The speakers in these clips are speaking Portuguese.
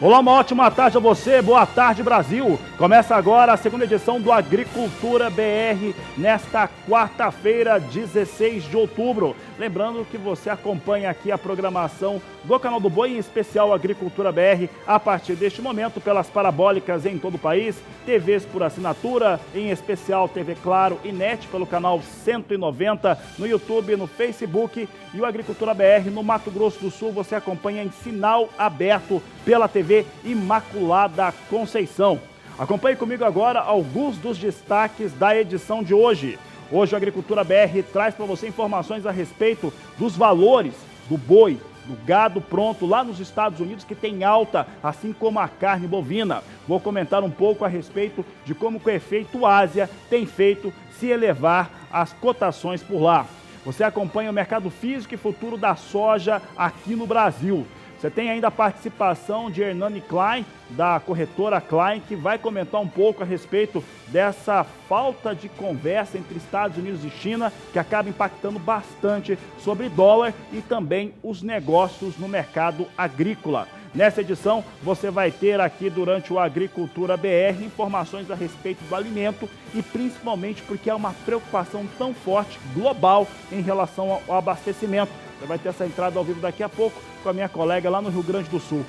Olá, uma ótima tarde a você, boa tarde Brasil. Começa agora a segunda edição do Agricultura BR, nesta quarta-feira, 16 de outubro. Lembrando que você acompanha aqui a programação do Canal do Boi, em especial Agricultura BR, a partir deste momento pelas parabólicas em todo o país, TVs por assinatura, em especial TV Claro e NET pelo canal 190, no YouTube, no Facebook, e o Agricultura BR no Mato Grosso do Sul você acompanha em sinal aberto pela TV Imaculada Conceição. Acompanhe comigo agora alguns dos destaques da edição de hoje. Hoje o Agricultura BR traz para você informações a respeito dos valores do boi, do gado pronto lá nos Estados Unidos, que tem alta, assim como a carne bovina. Vou comentar um pouco a respeito de como o efeito Ásia tem feito se elevar as cotações por lá. Você acompanha o mercado físico e futuro da soja aqui no Brasil. Você tem ainda a participação de Hernani Klein, da corretora Klein, que vai comentar um pouco a respeito dessa falta de conversa entre Estados Unidos e China, que acaba impactando bastante sobre dólar e também os negócios no mercado agrícola. Nessa edição, você vai ter aqui durante o Agricultura BR informações a respeito do alimento e principalmente porque há uma preocupação tão forte global em relação ao abastecimento. Você vai ter essa entrada ao vivo daqui a pouco com a minha colega lá no Rio Grande do Sul.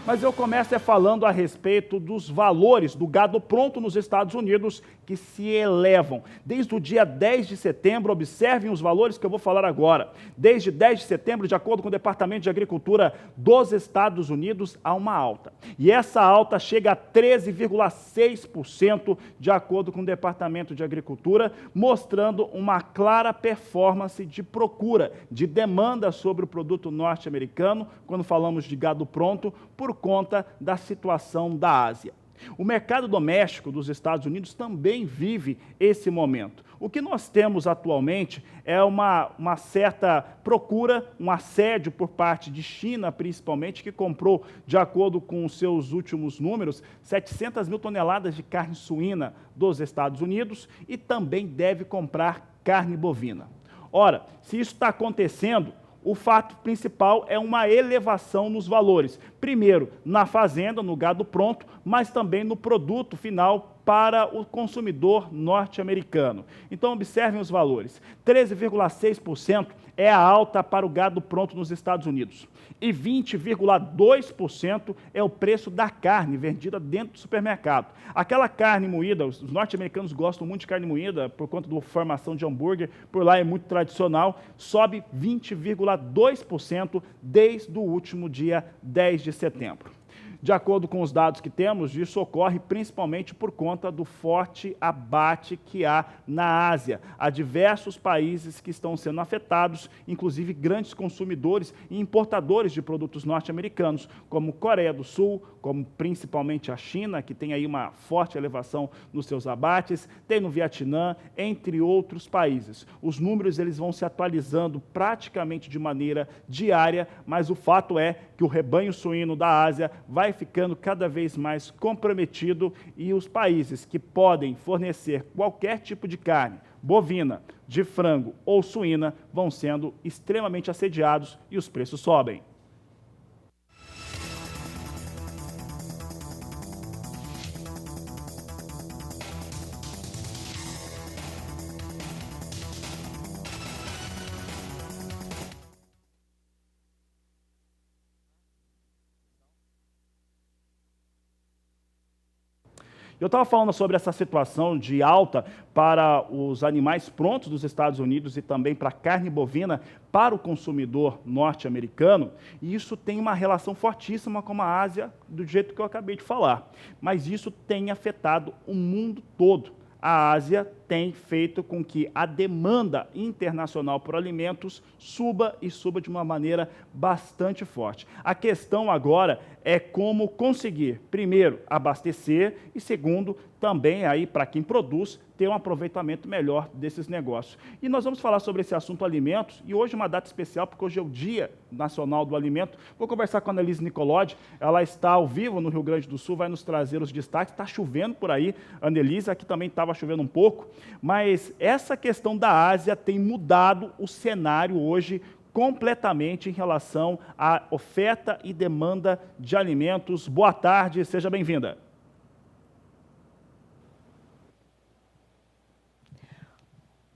Mas eu começo falando a respeito dos valores do gado pronto nos Estados Unidos, que se elevam. Desde o dia 10 de setembro, observem os valores que eu vou falar agora. Desde 10 de setembro, de acordo com o Departamento de Agricultura dos Estados Unidos, há uma alta. E essa alta chega a 13,6%, de acordo com o Departamento de Agricultura, mostrando uma clara performance de procura, de demanda sobre o produto norte-americano, quando falamos de gado pronto, por conta da situação da Ásia. O mercado doméstico dos Estados Unidos também vive esse momento. O que nós temos atualmente é uma certa procura, um assédio por parte de China, principalmente, que comprou, de acordo com os seus últimos números, 700 mil toneladas de carne suína dos Estados Unidos e também deve comprar carne bovina. Ora, se isso está acontecendo, o fato principal é uma elevação nos valores. Primeiro, na fazenda, no gado pronto, mas também no produto final para o consumidor norte-americano. Então, observem os valores. 13,6% é a alta para o gado pronto nos Estados Unidos. E 20,2% é o preço da carne vendida dentro do supermercado. Aquela carne moída, os norte-americanos gostam muito de carne moída por conta da formação de hambúrguer, por lá é muito tradicional, sobe 20,2% desde o último dia 10 de setembro. De acordo com os dados que temos, isso ocorre principalmente por conta do forte abate que há na Ásia. Há diversos países que estão sendo afetados, inclusive grandes consumidores e importadores de produtos norte-americanos, como Coreia do Sul, como principalmente a China, que tem aí uma forte elevação nos seus abates, tem no Vietnã, entre outros países. Os números eles vão se atualizando praticamente de maneira diária, mas o fato é que o rebanho suíno da Ásia vai ficando cada vez mais comprometido e os países que podem fornecer qualquer tipo de carne, bovina, de frango ou suína, vão sendo extremamente assediados e os preços sobem. Eu estava falando sobre essa situação de alta para os animais prontos dos Estados Unidos e também para a carne bovina para o consumidor norte-americano, e isso tem uma relação fortíssima com a Ásia, do jeito que eu acabei de falar. Mas isso tem afetado o mundo todo. A Ásia tem feito com que a demanda internacional por alimentos suba e suba de uma maneira bastante forte. A questão agora é como conseguir, primeiro, abastecer e, segundo, também aí para quem produz, ter um aproveitamento melhor desses negócios. E nós vamos falar sobre esse assunto alimentos, e hoje é uma data especial, porque hoje é o Dia Nacional do Alimento. Vou conversar com a Annelise Nicolodi, ela está ao vivo no Rio Grande do Sul, vai nos trazer os destaques. Está chovendo por aí, Annelise, aqui também estava chovendo um pouco, mas essa questão da Ásia tem mudado o cenário hoje completamente em relação à oferta e demanda de alimentos. Boa tarde, seja bem-vinda.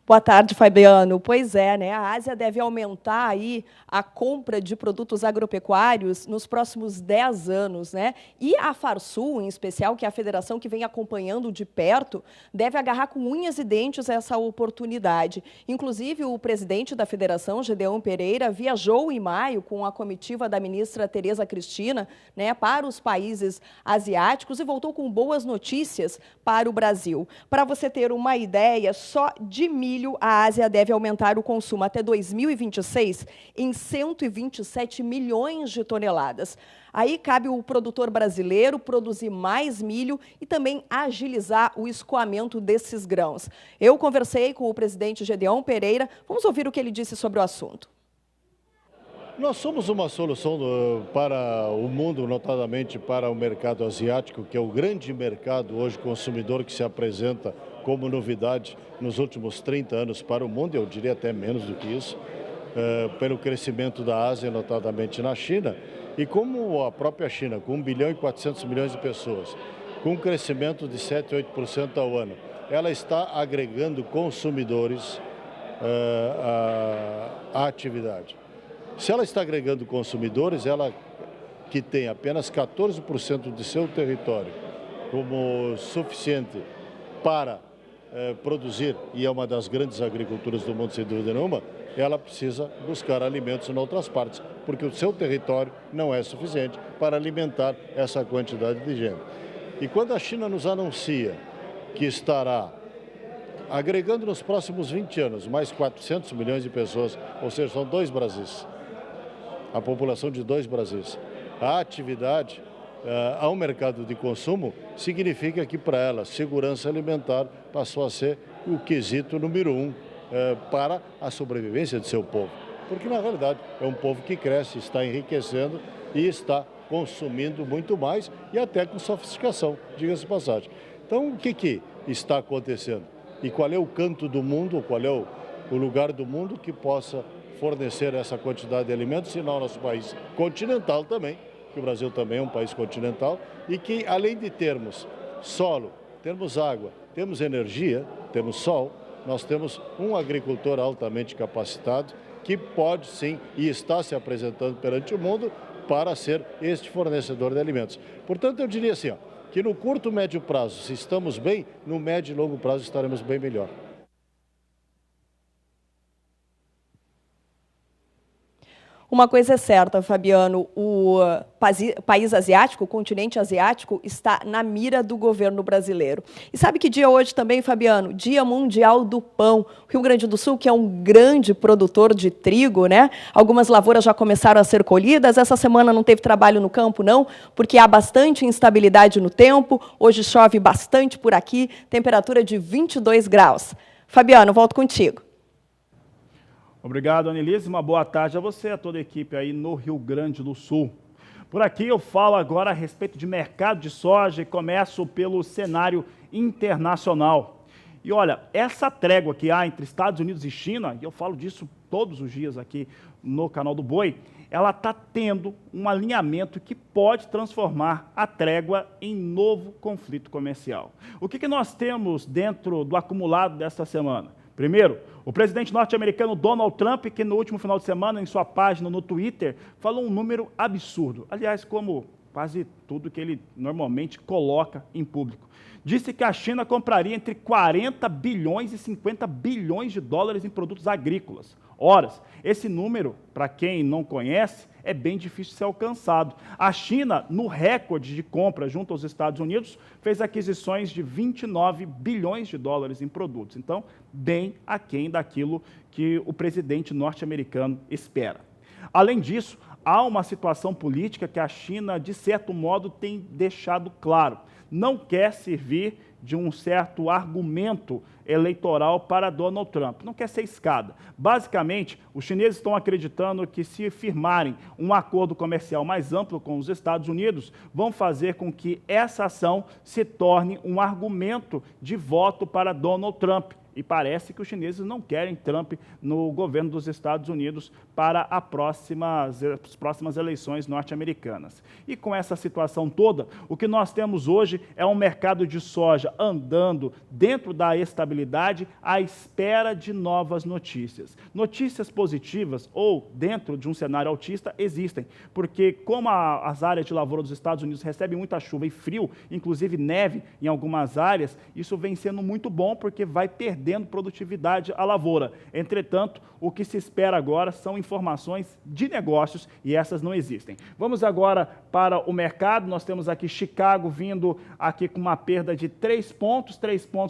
Boa tarde, Fabiano. Pois é, né? A Ásia deve aumentar aí a compra de produtos agropecuários nos próximos 10 anos, né? E a Farsul, em especial, que é a federação que vem acompanhando de perto, deve agarrar com unhas e dentes essa oportunidade. Inclusive, o presidente da federação, Gedeão Pereira, viajou em maio com a comitiva da ministra Tereza Cristina, né, para os países asiáticos e voltou com boas notícias para o Brasil. Para você ter uma ideia, só de milho a Ásia deve aumentar o consumo até 2026 em 127 milhões de toneladas. Aí cabe o produtor brasileiro produzir mais milho e também agilizar o escoamento desses grãos. Eu conversei com o presidente Gedeão Pereira, vamos ouvir o que ele disse sobre o assunto. Nós somos uma solução para o mundo, notadamente para o mercado asiático, que é o grande mercado hoje consumidor que se apresenta como novidade nos últimos 30 anos para o mundo, eu diria até menos do que isso, pelo crescimento da Ásia, notadamente na China, e como a própria China, com 1 bilhão e 400 milhões de pessoas, com um crescimento de 7, 8% ao ano, ela está agregando consumidores à atividade. Se ela está agregando consumidores, ela que tem apenas 14% de seu território como suficiente para produzir, e é uma das grandes agriculturas do mundo, sem dúvida nenhuma, ela precisa buscar alimentos em outras partes, porque o seu território não é suficiente para alimentar essa quantidade de gente. E quando a China nos anuncia que estará agregando nos próximos 20 anos mais 400 milhões de pessoas, ou seja, são 2 Brasis, a população de 2 Brasis, a atividade ao mercado de consumo, significa que para ela segurança alimentar passou a ser o quesito número 1 para a sobrevivência de seu povo. Porque na realidade é um povo que cresce, está enriquecendo e está consumindo muito mais e até com sofisticação, diga-se de passagem. Então o que está acontecendo? E qual é o canto do mundo, qual é o lugar do mundo que possa fornecer essa quantidade de alimentos, se não nosso país continental também, que o Brasil também é um país continental, e que além de termos solo, termos água, temos energia, temos sol, nós temos um agricultor altamente capacitado que pode sim e está se apresentando perante o mundo para ser este fornecedor de alimentos. Portanto, eu diria assim, que no curto e médio prazo, se estamos bem, no médio e longo prazo estaremos bem melhor. Uma coisa é certa, Fabiano, o país asiático, o continente asiático, está na mira do governo brasileiro. E sabe que dia hoje também, Fabiano? Dia Mundial do Pão. O Rio Grande do Sul, que é um grande produtor de trigo, né? Algumas lavouras já começaram a ser colhidas. Essa semana não teve trabalho no campo, não, porque há bastante instabilidade no tempo. Hoje chove bastante por aqui, temperatura de 22 graus. Fabiano, volto contigo. Obrigado, Anelise. Uma boa tarde a você e a toda a equipe aí no Rio Grande do Sul. Por aqui eu falo agora a respeito de mercado de soja e começo pelo cenário internacional. E olha, essa trégua que há entre Estados Unidos e China, e eu falo disso todos os dias aqui no canal do Boi, ela está tendo um alinhamento que pode transformar a trégua em novo conflito comercial. O que nós temos dentro do acumulado desta semana? Primeiro, o presidente norte-americano Donald Trump, que no último final de semana, em sua página no Twitter, falou um número absurdo. Aliás, como quase tudo que ele normalmente coloca em público. Disse que a China compraria entre 40 bilhões e 50 bilhões de dólares em produtos agrícolas. Ora, esse número, para quem não conhece, é bem difícil de ser alcançado. A China, no recorde de compra junto aos Estados Unidos, fez aquisições de 29 bilhões de dólares em produtos. Então, bem aquém daquilo que o presidente norte-americano espera. Além disso, há uma situação política que a China, de certo modo, tem deixado claro. Não quer servir de um certo argumento eleitoral para Donald Trump. Não quer ser escada. Basicamente, os chineses estão acreditando que se firmarem um acordo comercial mais amplo com os Estados Unidos, vão fazer com que essa ação se torne um argumento de voto para Donald Trump. E parece que os chineses não querem Trump no governo dos Estados Unidos para as próximas eleições norte-americanas. E com essa situação toda, o que nós temos hoje é um mercado de soja andando dentro da estabilidade à espera de novas notícias. Notícias positivas ou dentro de um cenário altista existem, porque como as áreas de lavoura dos Estados Unidos recebem muita chuva e frio, inclusive neve em algumas áreas, isso vem sendo muito bom porque vai perdendo produtividade à lavoura. Entretanto, o que se espera agora são informações de negócios e essas não existem. Vamos agora para o mercado. Nós temos aqui Chicago vindo aqui com uma perda de 3 pontos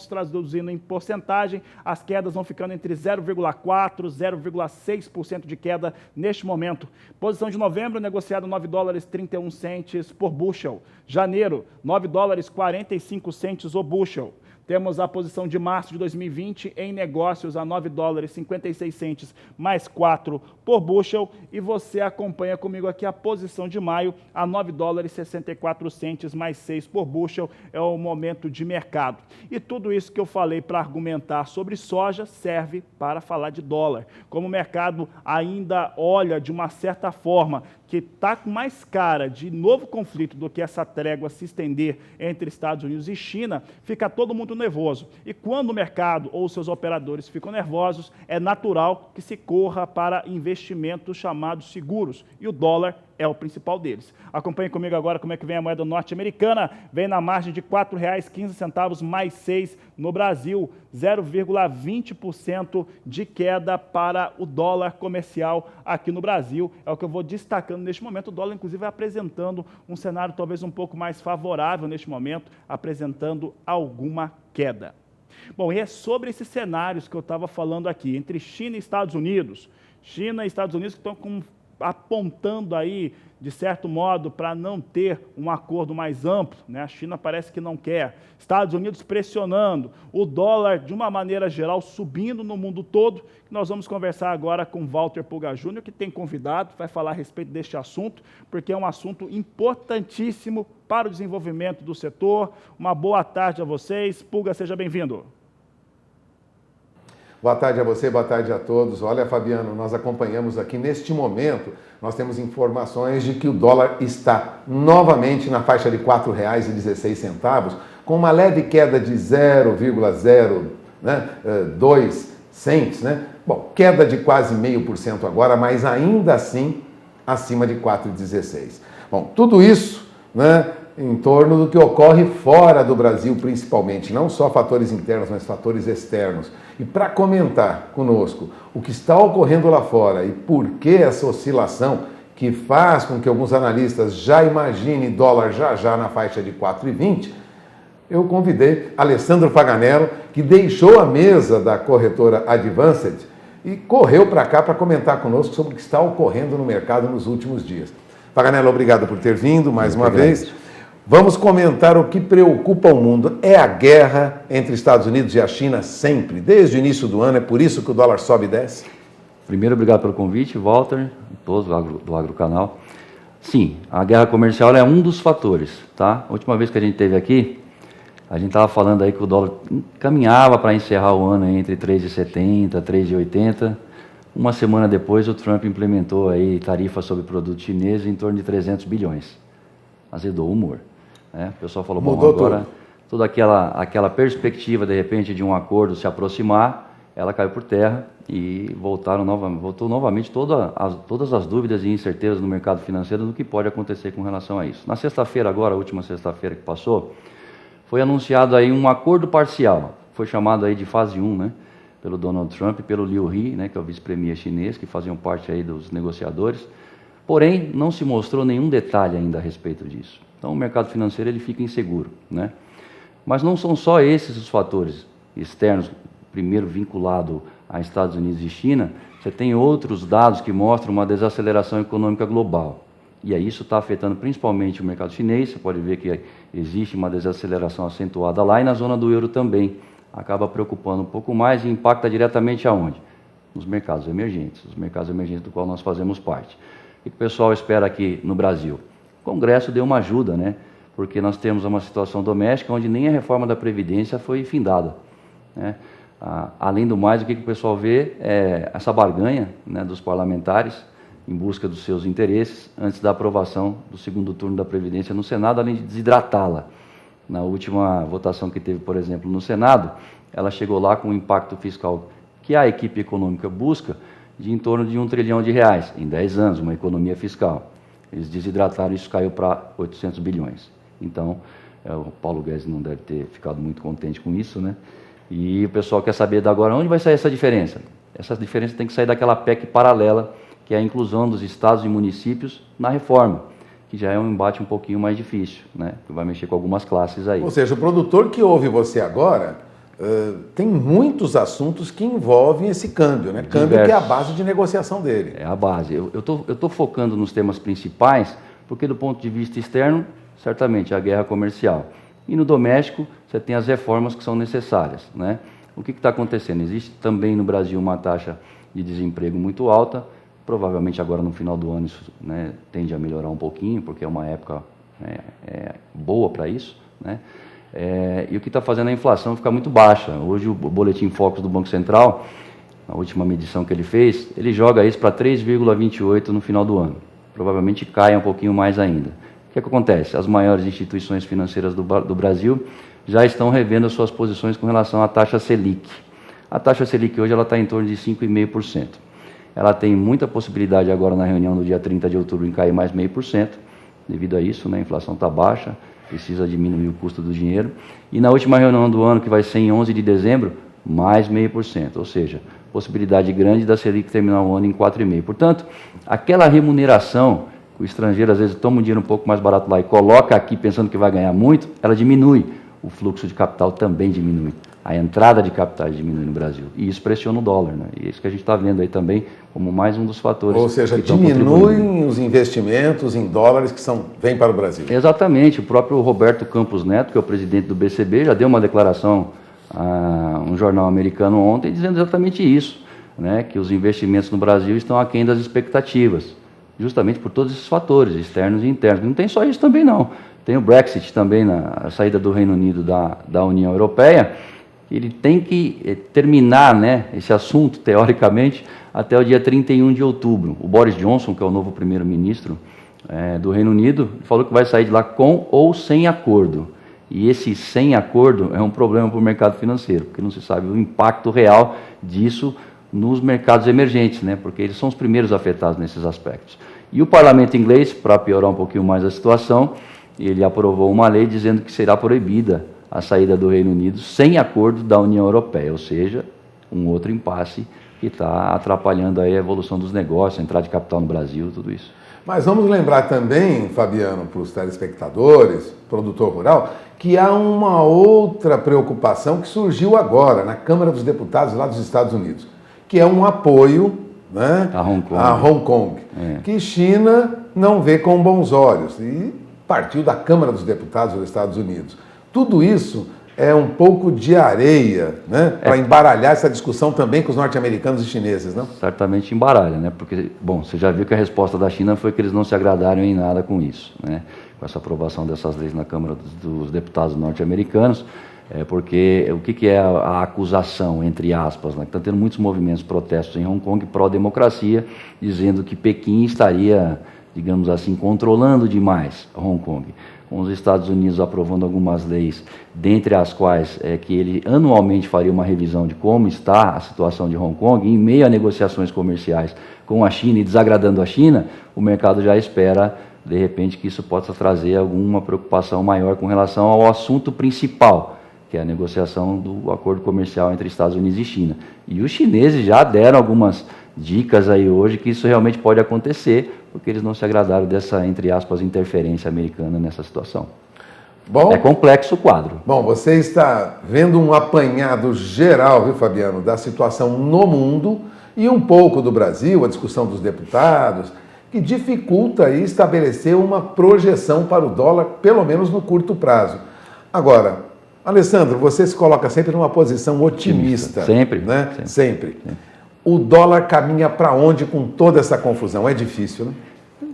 traduzindo em porcentagem. As quedas vão ficando entre 0,4% e 0,6% de queda neste momento. Posição de novembro, negociado $9,31 por bushel. Janeiro, $9,45 o bushel. Temos a posição de março de 2020 em negócios a $9,56 mais 4 por bushel. E você acompanha comigo aqui a posição de maio a $9,64 mais 6 por bushel. É o momento de mercado. E tudo isso que eu falei para argumentar sobre soja serve para falar de dólar. Como o mercado ainda olha de uma certa forma que está com mais cara de novo conflito do que essa trégua se estender entre Estados Unidos e China, fica todo mundo nervoso. E quando o mercado ou seus operadores ficam nervosos, é natural que se corra para investimentos chamados seguros. E o dólar é o principal deles. Acompanhe comigo agora como é que vem a moeda norte-americana. Vem na margem de R$ 4,15 mais 6 no Brasil, 0,20% de queda para o dólar comercial aqui no Brasil. É o que eu vou destacando neste momento. O dólar, inclusive, vai apresentando um cenário talvez um pouco mais favorável neste momento, apresentando alguma queda. Bom, e é sobre esses cenários que eu estava falando aqui, entre China e Estados Unidos. China e Estados Unidos que estão apontando aí, de certo modo, para não ter um acordo mais amplo, né? A China parece que não quer. Estados Unidos pressionando, o dólar, de uma maneira geral, subindo no mundo todo. Nós vamos conversar agora com Walter Pulga Júnior, que tem convidado, vai falar a respeito deste assunto, porque é um assunto importantíssimo para o desenvolvimento do setor. Uma boa tarde a vocês. Pulga, seja bem-vindo. Boa tarde a você, boa tarde a todos. Olha, Fabiano, nós acompanhamos aqui neste momento, nós temos informações de que o dólar está novamente na faixa de R$ 4,16, com uma leve queda de 0,02 cents, né? Bom, queda de quase 0,5% agora, mas ainda assim acima de 4,16. Bom, tudo isso, né, em torno do que ocorre fora do Brasil, principalmente, não só fatores internos, mas fatores externos. E para comentar conosco o que está ocorrendo lá fora e por que essa oscilação que faz com que alguns analistas já imaginem dólar já na faixa de 4,20, eu convidei Alessandro Paganello, que deixou a mesa da corretora Advanced e correu para cá para comentar conosco sobre o que está ocorrendo no mercado nos últimos dias. Paganello, obrigado por ter vindo mais uma vez. Vamos comentar o que preocupa o mundo. É a guerra entre Estados Unidos e a China sempre, desde o início do ano. É por isso que o dólar sobe e desce? Primeiro, obrigado pelo convite, Walter, todos do Agrocanal. Sim, a guerra comercial é um dos fatores, tá? A última vez que a gente esteve aqui, a gente estava falando aí que o dólar caminhava para encerrar o ano entre 3,70, 3,80. Uma semana depois, o Trump implementou aí tarifas sobre produtos chineses em torno de 300 bilhões. Azedou o humor. Né? O pessoal falou, bom, agora toda aquela perspectiva, de repente, de um acordo se aproximar, ela caiu por terra e voltou novamente todas as dúvidas e incertezas no mercado financeiro do que pode acontecer com relação a isso. Na sexta-feira agora, a última sexta-feira que passou, foi anunciado aí um acordo parcial, foi chamado aí de fase 1, né? Pelo Donald Trump e pelo Liu He, né, que é o vice-premier chinês, que faziam parte aí dos negociadores. Porém, não se mostrou nenhum detalhe ainda a respeito disso. Então, o mercado financeiro ele fica inseguro, né? Mas não são só esses os fatores externos, primeiro vinculado a Estados Unidos e China, você tem outros dados que mostram uma desaceleração econômica global. E aí isso está afetando principalmente o mercado chinês, você pode ver que existe uma desaceleração acentuada lá e na zona do euro também. Acaba preocupando um pouco mais e impacta diretamente aonde? Nos mercados emergentes, do qual nós fazemos parte. O que o pessoal espera aqui no Brasil? O Congresso deu uma ajuda, né? Porque nós temos uma situação doméstica onde nem a reforma da Previdência foi findada, né? Além do mais, o que o pessoal vê é essa barganha, né, dos parlamentares em busca dos seus interesses antes da aprovação do segundo turno da Previdência no Senado, além de desidratá-la. Na última votação que teve, por exemplo, no Senado, ela chegou lá com um impacto fiscal que a equipe econômica busca de em torno de R$1 trilhão em 10 anos, uma economia fiscal. Eles desidrataram, isso caiu para 800 bilhões. Então, o Paulo Guedes não deve ter ficado muito contente com isso, né? E o pessoal quer saber agora onde vai sair essa diferença. Essa diferença tem que sair daquela PEC paralela, que é a inclusão dos estados e municípios na reforma, que já é um embate um pouquinho mais difícil, né? Que vai mexer com algumas classes aí. Ou seja, o produtor que ouve você agora tem muitos assuntos que envolvem esse câmbio, né? Câmbio que é a base de negociação dele. É a base. Eu tô focando nos temas principais, porque do ponto de vista externo, certamente a guerra comercial. E no doméstico, você tem as reformas que são necessárias, né? O que está acontecendo? Existe também no Brasil uma taxa de desemprego muito alta, provavelmente agora no final do ano isso, né, tende a melhorar um pouquinho, porque é uma época boa para isso, né? E o que está fazendo a inflação ficar muito baixa. Hoje o Boletim Focus do Banco Central, a última medição que ele fez, ele joga isso para 3,28 no final do ano. Provavelmente cai um pouquinho mais ainda. O que acontece? As maiores instituições financeiras do Brasil já estão revendo as suas posições com relação à taxa Selic. A taxa Selic hoje está em torno de 5,5%. Ela tem muita possibilidade agora na reunião do dia 30 de outubro em cair mais 0,5%. Devido a isso, né, a inflação está baixa, precisa diminuir o custo do dinheiro. E na última reunião do ano, que vai ser em 11 de dezembro, mais 0,5%. Ou seja, possibilidade grande da Selic terminar o ano em 4,5%. Portanto, aquela remuneração que o estrangeiro às vezes toma um dinheiro um pouco mais barato lá e coloca aqui pensando que vai ganhar muito, ela diminui. O fluxo de capital também diminui. A entrada de capitais diminui no Brasil. E isso pressiona o dólar, né? E é isso que a gente está vendo aí também como mais um dos fatores. Ou seja, diminuem os investimentos em dólares que vêm para o Brasil. Exatamente. O próprio Roberto Campos Neto, que é o presidente do BCB, já deu uma declaração a um jornal americano ontem dizendo exatamente isso, né? Que os investimentos no Brasil estão aquém das expectativas, justamente por todos esses fatores, externos e internos. Não tem só isso também, não. Tem o Brexit também, a saída do Reino Unido da União Europeia. Ele tem que terminar, né, esse assunto, teoricamente, até o dia 31 de outubro. O Boris Johnson, que é o novo primeiro-ministro do Reino Unido, falou que vai sair de lá com ou sem acordo. E esse sem acordo é um problema para o mercado financeiro, porque não se sabe o impacto real disso nos mercados emergentes, né, porque eles são os primeiros afetados nesses aspectos. E o parlamento inglês, para piorar um pouquinho mais a situação, ele aprovou uma lei dizendo que será proibida a saída do Reino Unido sem acordo da União Europeia, ou seja, um outro impasse que está atrapalhando aí a evolução dos negócios, a entrada de capital no Brasil, tudo isso. Mas vamos lembrar também, Fabiano, para os telespectadores, produtor rural, que há uma outra preocupação que surgiu agora na Câmara dos Deputados lá dos Estados Unidos, que é um apoio, né, a Hong Kong, que China não vê com bons olhos e partiu da Câmara dos Deputados dos Estados Unidos. Tudo isso é um pouco de areia, né, para embaralhar essa discussão também com os norte-americanos e chineses, não? Certamente embaralha, né? Porque, bom, você já viu que a resposta da China foi que eles não se agradaram em nada com isso, né? Com essa aprovação dessas leis na Câmara dos Deputados norte-americanos, porque o que é a acusação, entre aspas, né? Estão tendo muitos movimentos, protestos em Hong Kong pró-democracia, dizendo que Pequim estaria, digamos assim, controlando demais Hong Kong. Com os Estados Unidos aprovando algumas leis, dentre as quais que ele anualmente faria uma revisão de como está a situação de Hong Kong, em meio a negociações comerciais com a China e desagradando a China, o mercado já espera, de repente, que isso possa trazer alguma preocupação maior com relação ao assunto principal, que é a negociação do acordo comercial entre Estados Unidos e China. E os chineses já deram algumas dicas aí hoje que isso realmente pode acontecer, porque eles não se agradaram dessa, entre aspas, interferência americana nessa situação. Bom, é complexo o quadro. Bom, você está vendo um apanhado geral, viu, Fabiano, da situação no mundo e um pouco do Brasil, a discussão dos deputados, que dificulta aí estabelecer uma projeção para o dólar, pelo menos no curto prazo. Agora, Alessandro, você se coloca sempre numa posição otimista. Sempre. Né? Sempre. O dólar caminha para onde com toda essa confusão? É difícil, né?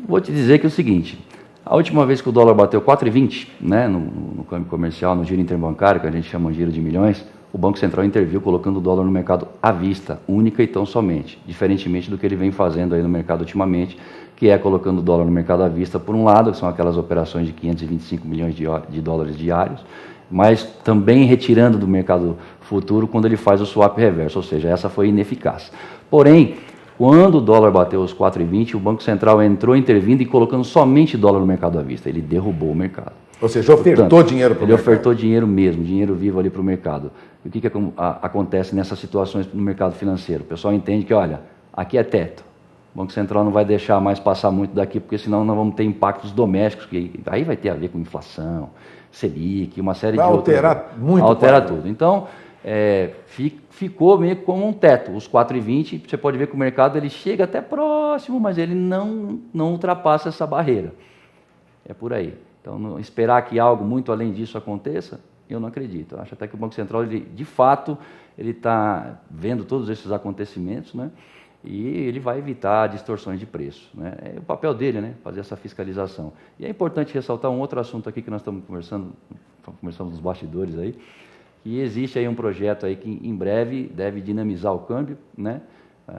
Vou te dizer que é o seguinte, a última vez que o dólar bateu 4,20, né, no câmbio comercial, no giro interbancário, que a gente chama de giro de milhões, o Banco Central interviu colocando o dólar no mercado à vista, única e tão somente, diferentemente do que ele vem fazendo aí no mercado ultimamente, que é colocando o dólar no mercado à vista, por um lado, que são aquelas operações de 525 milhões de dólares diários, mas também retirando do mercado futuro quando ele faz o swap reverso, ou seja, essa foi ineficaz. Porém, quando o dólar bateu os 4,20, o Banco Central entrou intervindo e colocando somente dólar no mercado à vista. Ele derrubou o mercado. Ou seja, ofertou dinheiro para o mercado. Ele ofertou dinheiro mesmo, dinheiro vivo ali para o mercado. E o que acontece nessas situações no mercado financeiro? O pessoal entende que, olha, aqui é teto. O Banco Central não vai deixar mais passar muito daqui, porque senão nós vamos ter impactos domésticos, que aí vai ter a ver com inflação, Selic, uma série de outras. Vai alterar muito. Altera tudo. Então, ficou meio como um teto. Os 4,20, você pode ver que o mercado ele chega até próximo, mas ele não ultrapassa essa barreira. É por aí. Então, esperar que algo muito além disso aconteça, eu não acredito. Eu acho até que o Banco Central, de fato, ele está vendo todos esses acontecimentos, né? E ele vai evitar distorções de preço, né? É o papel dele, né? Fazer essa fiscalização. E é importante ressaltar um outro assunto aqui que nós estamos conversando nos bastidores aí, que existe aí um projeto aí que em breve deve dinamizar o câmbio, né?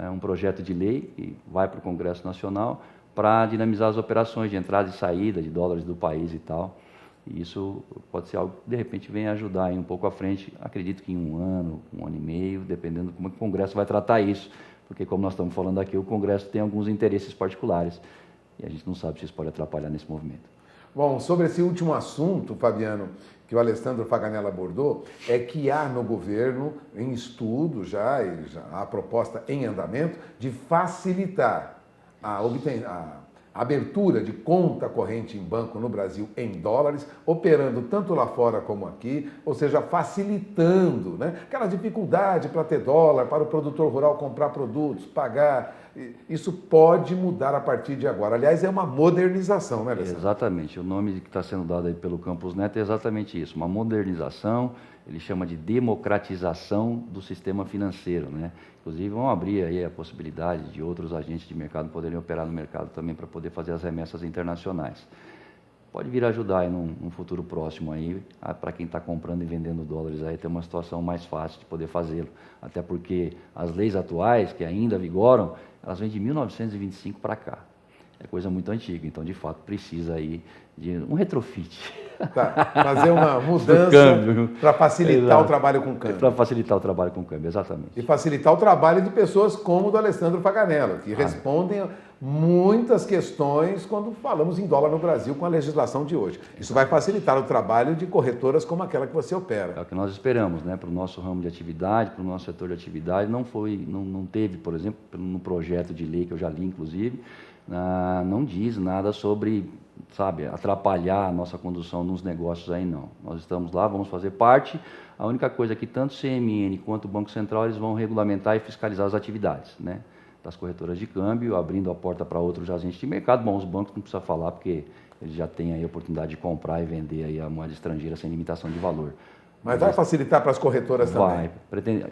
É um projeto de lei que vai para o Congresso Nacional para dinamizar as operações de entrada e saída de dólares do país e tal. E isso pode ser algo que, de repente, venha ajudar aí um pouco à frente. Acredito que em um ano e meio, dependendo de como o Congresso vai tratar isso. Porque, como nós estamos falando aqui, o Congresso tem alguns interesses particulares. E a gente não sabe se isso pode atrapalhar nesse movimento. Bom, sobre esse último assunto, Fabiano, que o Alessandro Faganella abordou, é que há no governo, em estudo já há proposta em andamento, de facilitar a abertura de conta corrente em banco no Brasil em dólares, operando tanto lá fora como aqui, ou seja, facilitando, né? Aquela dificuldade para ter dólar, para o produtor rural comprar produtos, pagar. Isso pode mudar a partir de agora. Aliás, é uma modernização, né, Alessandro? Exatamente. O nome que está sendo dado aí pelo Campos Neto é exatamente isso, uma modernização. Ele chama de democratização do sistema financeiro, né? Inclusive vão abrir aí a possibilidade de outros agentes de mercado poderem operar no mercado também para poder fazer as remessas internacionais. Pode vir a ajudar aí num futuro próximo aí, para quem está comprando e vendendo dólares aí, ter uma situação mais fácil de poder fazê-lo. Até porque as leis atuais, que ainda vigoram, elas vêm de 1925 para cá. É coisa muito antiga, então de fato precisa aí de um retrofit. Tá, fazer uma mudança para facilitar Exato. o trabalho com câmbio. Para facilitar o trabalho com câmbio, exatamente. E facilitar o trabalho de pessoas como o do Alessandro Faganella, que respondem muitas questões quando falamos em dólar no Brasil com a legislação de hoje. Isso vai facilitar o trabalho de corretoras como aquela que você opera. É o que nós esperamos, né? Para o nosso ramo de atividade, para o nosso setor de atividade, não teve, por exemplo, no projeto de lei que eu já li, inclusive, não diz nada sobre, sabe, atrapalhar a nossa condução nos negócios aí, não. Nós estamos lá, vamos fazer parte. A única coisa é que tanto o CMN quanto o Banco Central, eles vão regulamentar e fiscalizar as atividades, né, das corretoras de câmbio, abrindo a porta para outros agentes de mercado. Bom, os bancos não precisa falar, porque eles já têm aí a oportunidade de comprar e vender aí a moeda estrangeira sem limitação de valor. Mas vai facilitar para as corretoras também?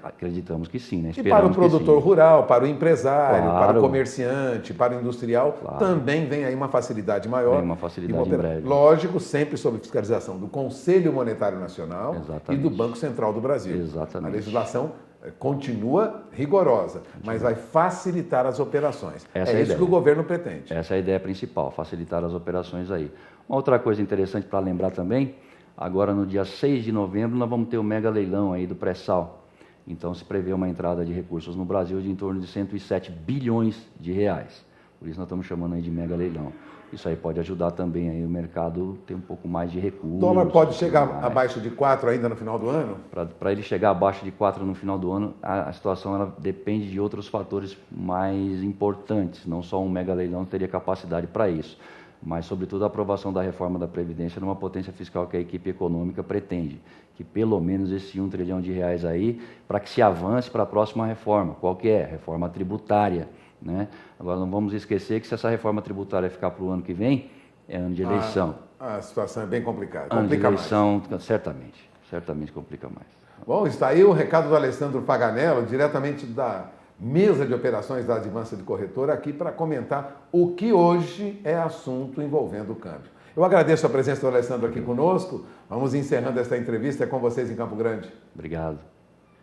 Acreditamos que sim, né? E para o produtor rural, para o empresário, Claro. para o comerciante, para o industrial, Claro. também vem aí uma facilidade maior. Vem uma facilidade em breve. Lógico, sempre sob fiscalização do Conselho Monetário Nacional e do Banco Central do Brasil. Exatamente. A legislação continua rigorosa, mas vai facilitar as operações. Essa é a isso ideia. que o governo pretende. Essa é a ideia principal, facilitar as operações aí. Uma outra coisa interessante para lembrar também, agora no dia 6 de novembro nós vamos ter o mega leilão aí do pré-sal. Então se prevê uma entrada de recursos no Brasil de em torno de 107 bilhões de reais. Por isso nós estamos chamando aí de mega leilão. Isso aí pode ajudar também aí o mercado a ter um pouco mais de recursos. O dólar pode chegar abaixo de 4 ainda no final do ano? Para ele chegar abaixo de 4 no final do ano, a situação ela depende de outros fatores mais importantes. Não só um mega leilão teria capacidade para isso, mas, sobretudo, a aprovação da reforma da Previdência numa potência fiscal que a equipe econômica pretende, que pelo menos esse 1 trilhão de reais aí, para que se avance para a próxima reforma. Qual que é? Reforma tributária, né? Agora, não vamos esquecer que se essa reforma tributária ficar para o ano que vem, é ano de eleição. A situação é bem complicada. Ano de eleição, certamente complica mais. Bom, está aí o recado do Alessandro Faganella, diretamente da mesa de operações da Advança de Corretora, aqui para comentar o que hoje é assunto envolvendo o câmbio. Eu agradeço a presença do Alessandro aqui conosco. Vamos encerrando esta entrevista. É com vocês em Campo Grande. Obrigado.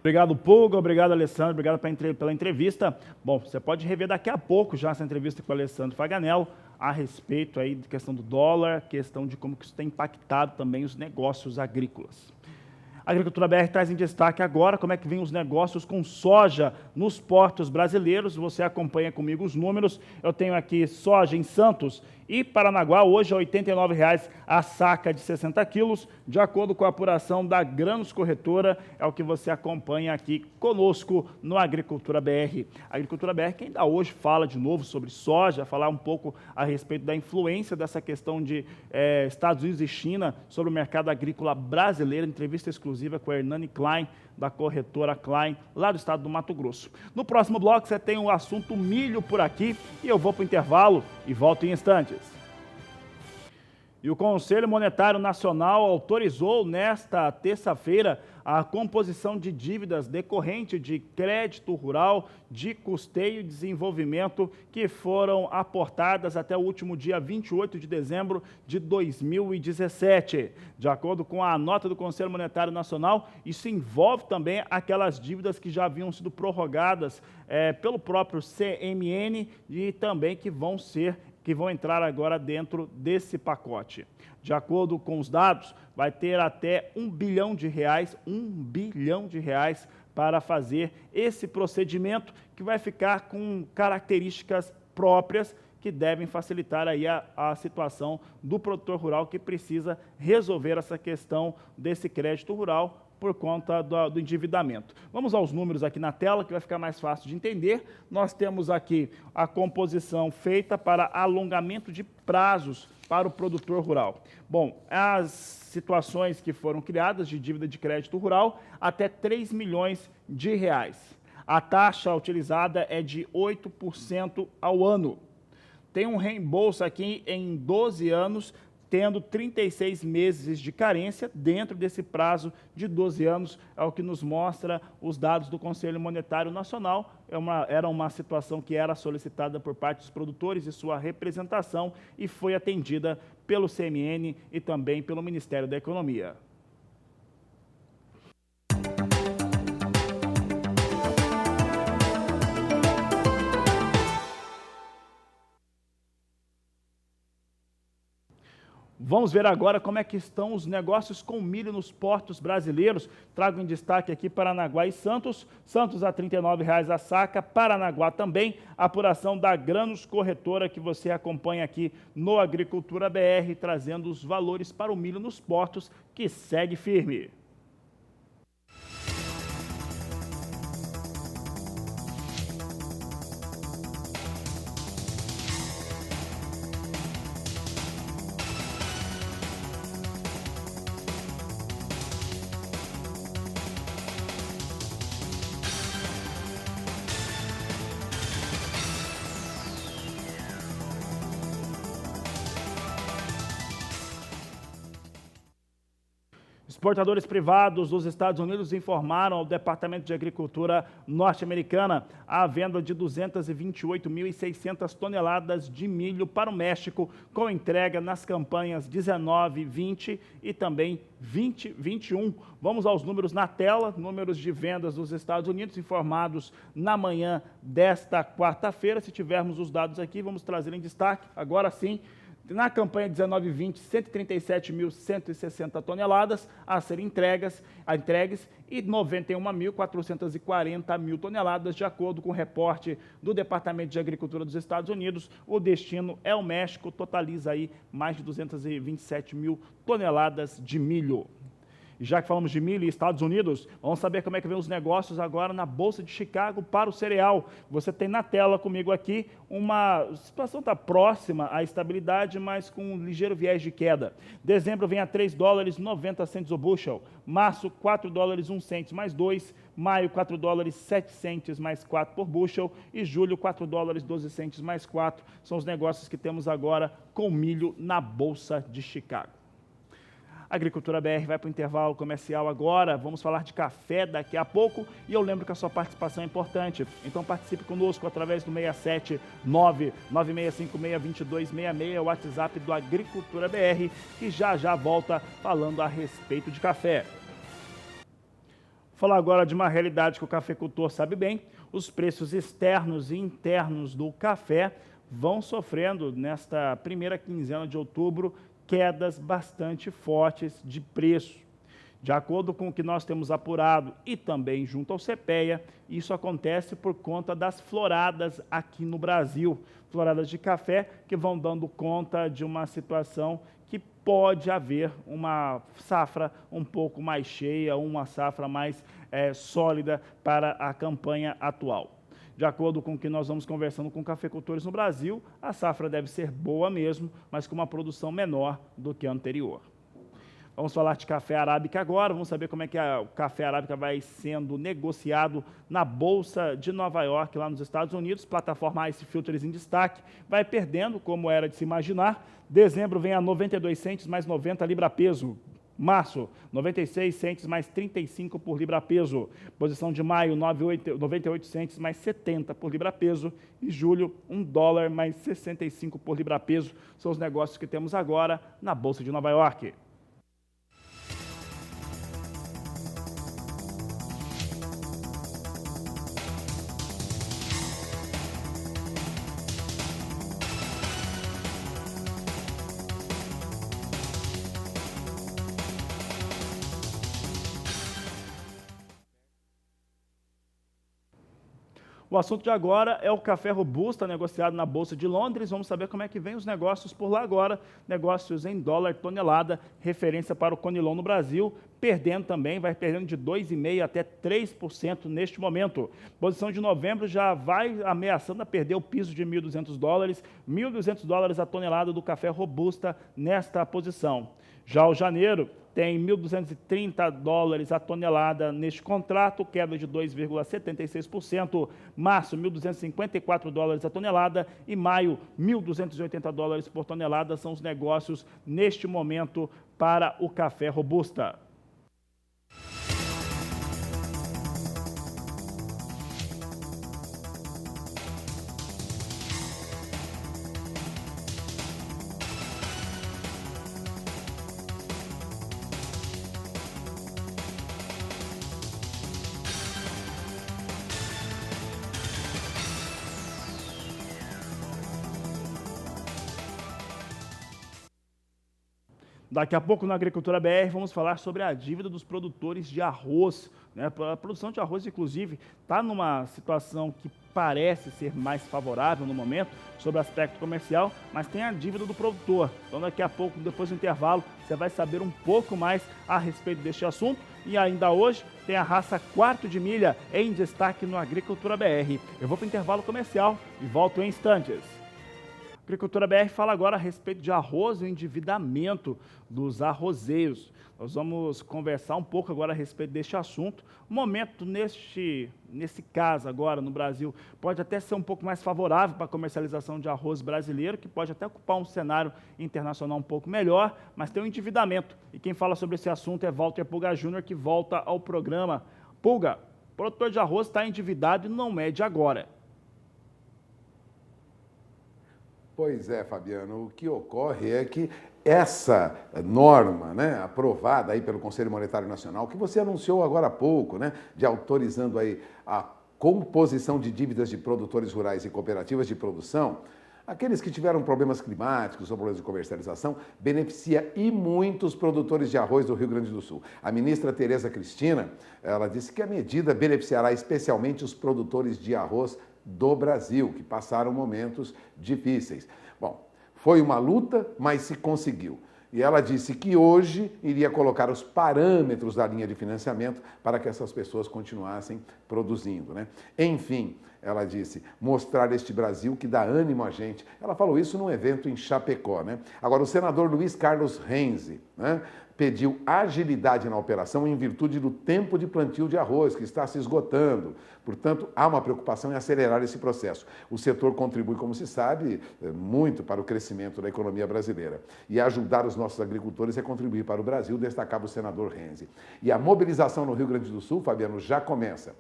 Obrigado, Pulga. Obrigado, Alessandro. Obrigado pela entrevista. Bom, você pode rever daqui a pouco já essa entrevista com o Alessandro Faganello a respeito aí da questão do dólar, questão de como que isso tem impactado também os negócios agrícolas. A Agricultura BR traz em destaque agora como é que vem os negócios com soja nos portos brasileiros. Você acompanha comigo os números. Eu tenho aqui soja em Santos e Paranaguá, hoje é R$ 89,00 a saca de 60 quilos, de acordo com a apuração da Grãos Corretora, é o que você acompanha aqui conosco no Agricultura BR. A Agricultura BR que ainda hoje fala de novo sobre soja, falar um pouco a respeito da influência dessa questão de Estados Unidos e China sobre o mercado agrícola brasileiro, entrevista exclusiva com a Hernani Klein, da corretora Klein, lá do estado do Mato Grosso. No próximo bloco você tem o assunto milho por aqui e eu vou para o intervalo e volto em instantes. E o Conselho Monetário Nacional autorizou nesta terça-feira a composição de dívidas decorrente de crédito rural, de custeio e desenvolvimento que foram aportadas até o último dia 28 de dezembro de 2017. De acordo com a nota do Conselho Monetário Nacional, isso envolve também aquelas dívidas que já haviam sido prorrogadas pelo próprio CMN e também que vão entrar agora dentro desse pacote. De acordo com os dados, vai ter até R$ 1 bilhão, para fazer esse procedimento que vai ficar com características próprias que devem facilitar aí a situação do produtor rural que precisa resolver essa questão desse crédito rural por conta do endividamento. Vamos aos números aqui na tela, que vai ficar mais fácil de entender. Nós temos aqui a composição feita para alongamento de prazos para o produtor rural. Bom, as situações que foram criadas de dívida de crédito rural, até R$ 3 milhões. A taxa utilizada é de 8% ao ano. Tem um reembolso aqui em 12 anos, tendo 36 meses de carência dentro desse prazo de 12 anos, é o que nos mostra os dados do Conselho Monetário Nacional. Era uma situação que era solicitada por parte dos produtores e sua representação e foi atendida pelo CMN e também pelo Ministério da Economia. Vamos ver agora como é que estão os negócios com milho nos portos brasileiros. Trago em destaque aqui Paranaguá e Santos. Santos a R$ 39,00 a saca, Paranaguá também. Apuração da Grãos Corretora que você acompanha aqui no Agricultura BR, trazendo os valores para o milho nos portos, que segue firme. Exportadores privados dos Estados Unidos informaram ao Departamento de Agricultura norte-americana a venda de 228.600 toneladas de milho para o México, com entrega nas campanhas 19, 20 e também 20, 21. Vamos aos números na tela, números de vendas dos Estados Unidos informados na manhã desta quarta-feira. Se tivermos os dados aqui, vamos trazer em destaque, agora sim. Na campanha 19-20, 137.160 toneladas a serem entregues e 91.440 toneladas, de acordo com o reporte do Departamento de Agricultura dos Estados Unidos. O destino é o México, totaliza aí mais de 227.000 toneladas de milho. Já que falamos de milho e Estados Unidos, vamos saber como é que vem os negócios agora na Bolsa de Chicago para o cereal. Você tem na tela comigo aqui uma situação está próxima à estabilidade, mas com um ligeiro viés de queda. Dezembro vem a $3,90 o bushel, março $4,01 mais 2, maio $4,07 mais 4 por bushel e julho $4,12 mais 4. São os negócios que temos agora com milho na Bolsa de Chicago. A Agricultura BR vai para o intervalo comercial agora, vamos falar de café daqui a pouco e eu lembro que a sua participação é importante, então participe conosco através do 679-9656-2266, o WhatsApp do Agricultura BR, que já volta falando a respeito de café. Falar agora de uma realidade que o cafeicultor sabe bem: os preços externos e internos do café vão sofrendo, nesta primeira quinzena de outubro, quedas bastante fortes de preço. De acordo com o que nós temos apurado e também junto ao CPEA, isso acontece por conta das floradas aqui no Brasil, floradas de café que vão dando conta de uma situação que pode haver uma safra um pouco mais cheia, uma safra mais sólida para a campanha atual. De acordo com o que nós vamos conversando com cafeicultores no Brasil, a safra deve ser boa mesmo, mas com uma produção menor do que a anterior. Vamos falar de café arábica agora, vamos saber como é que o café arábica vai sendo negociado na Bolsa de Nova York, lá nos Estados Unidos. Plataforma Ice Filters em destaque, vai perdendo, como era de se imaginar. Dezembro vem a 92 centes mais 90 libra-peso. Março, 96 centes mais 35 por libra-peso. Posição de maio, 98 centes mais 70 por libra-peso. E julho, $1 mais 65 por libra-peso. São os negócios que temos agora na Bolsa de Nova York. O assunto de agora é o café robusta negociado na Bolsa de Londres. Vamos saber como é que vem os negócios por lá agora. Negócios em dólar tonelada, referência para o Conilon no Brasil, perdendo também, vai perdendo de 2,5% até 3% neste momento. Posição de novembro já vai ameaçando a perder o piso de $1.200, $1.200 a tonelada do café robusta nesta posição. Já o janeiro tem $1.230 a tonelada neste contrato, queda de 2,76%. Março, $1.254 a tonelada e maio, $1.280 por tonelada são os negócios neste momento para o café robusta. Daqui a pouco, na Agricultura BR, vamos falar sobre a dívida dos produtores de arroz. A produção de arroz, inclusive, está numa situação que parece ser mais favorável no momento, sobre o aspecto comercial, mas tem a dívida do produtor. Então, daqui a pouco, depois do intervalo, você vai saber um pouco mais a respeito deste assunto. E ainda hoje, tem a raça quarto de milha em destaque no Agricultura BR. Eu vou para o intervalo comercial e volto em instantes. Agricultura BR fala agora a respeito de arroz e o endividamento dos arrozeiros. Nós vamos conversar um pouco agora a respeito deste assunto. O momento, nesse caso agora no Brasil, pode até ser um pouco mais favorável para a comercialização de arroz brasileiro, que pode até ocupar um cenário internacional um pouco melhor, mas tem um endividamento. E quem fala sobre esse assunto é Walter Pulga Júnior, que volta ao programa. Pulga, o produtor de arroz está endividado e não é de agora. Pois é, Fabiano, o que ocorre é que essa norma, né, aprovada aí pelo Conselho Monetário Nacional, que você anunciou agora há pouco, né, de autorizando aí a composição de dívidas de produtores rurais e cooperativas de produção, aqueles que tiveram problemas climáticos ou problemas de comercialização, beneficia e muitos produtores de arroz do Rio Grande do Sul. A ministra Tereza Cristina, ela disse que a medida beneficiará especialmente os produtores de arroz do Brasil, que passaram momentos difíceis. Bom, foi uma luta, mas se conseguiu. E ela disse que hoje iria colocar os parâmetros da linha de financiamento para que essas pessoas continuassem produzindo, né? Enfim, ela disse, mostrar este Brasil que dá ânimo a gente. Ela falou isso num evento em Chapecó, né? Agora, o senador Luiz Carlos Renzi, né, pediu agilidade na operação em virtude do tempo de plantio de arroz, que está se esgotando. Portanto, há uma preocupação em acelerar esse processo. O setor contribui, como se sabe, muito para o crescimento da economia brasileira. E ajudar os nossos agricultores é contribuir para o Brasil, destacava o senador Renzi. E a mobilização no Rio Grande do Sul, Fabiano, já começa.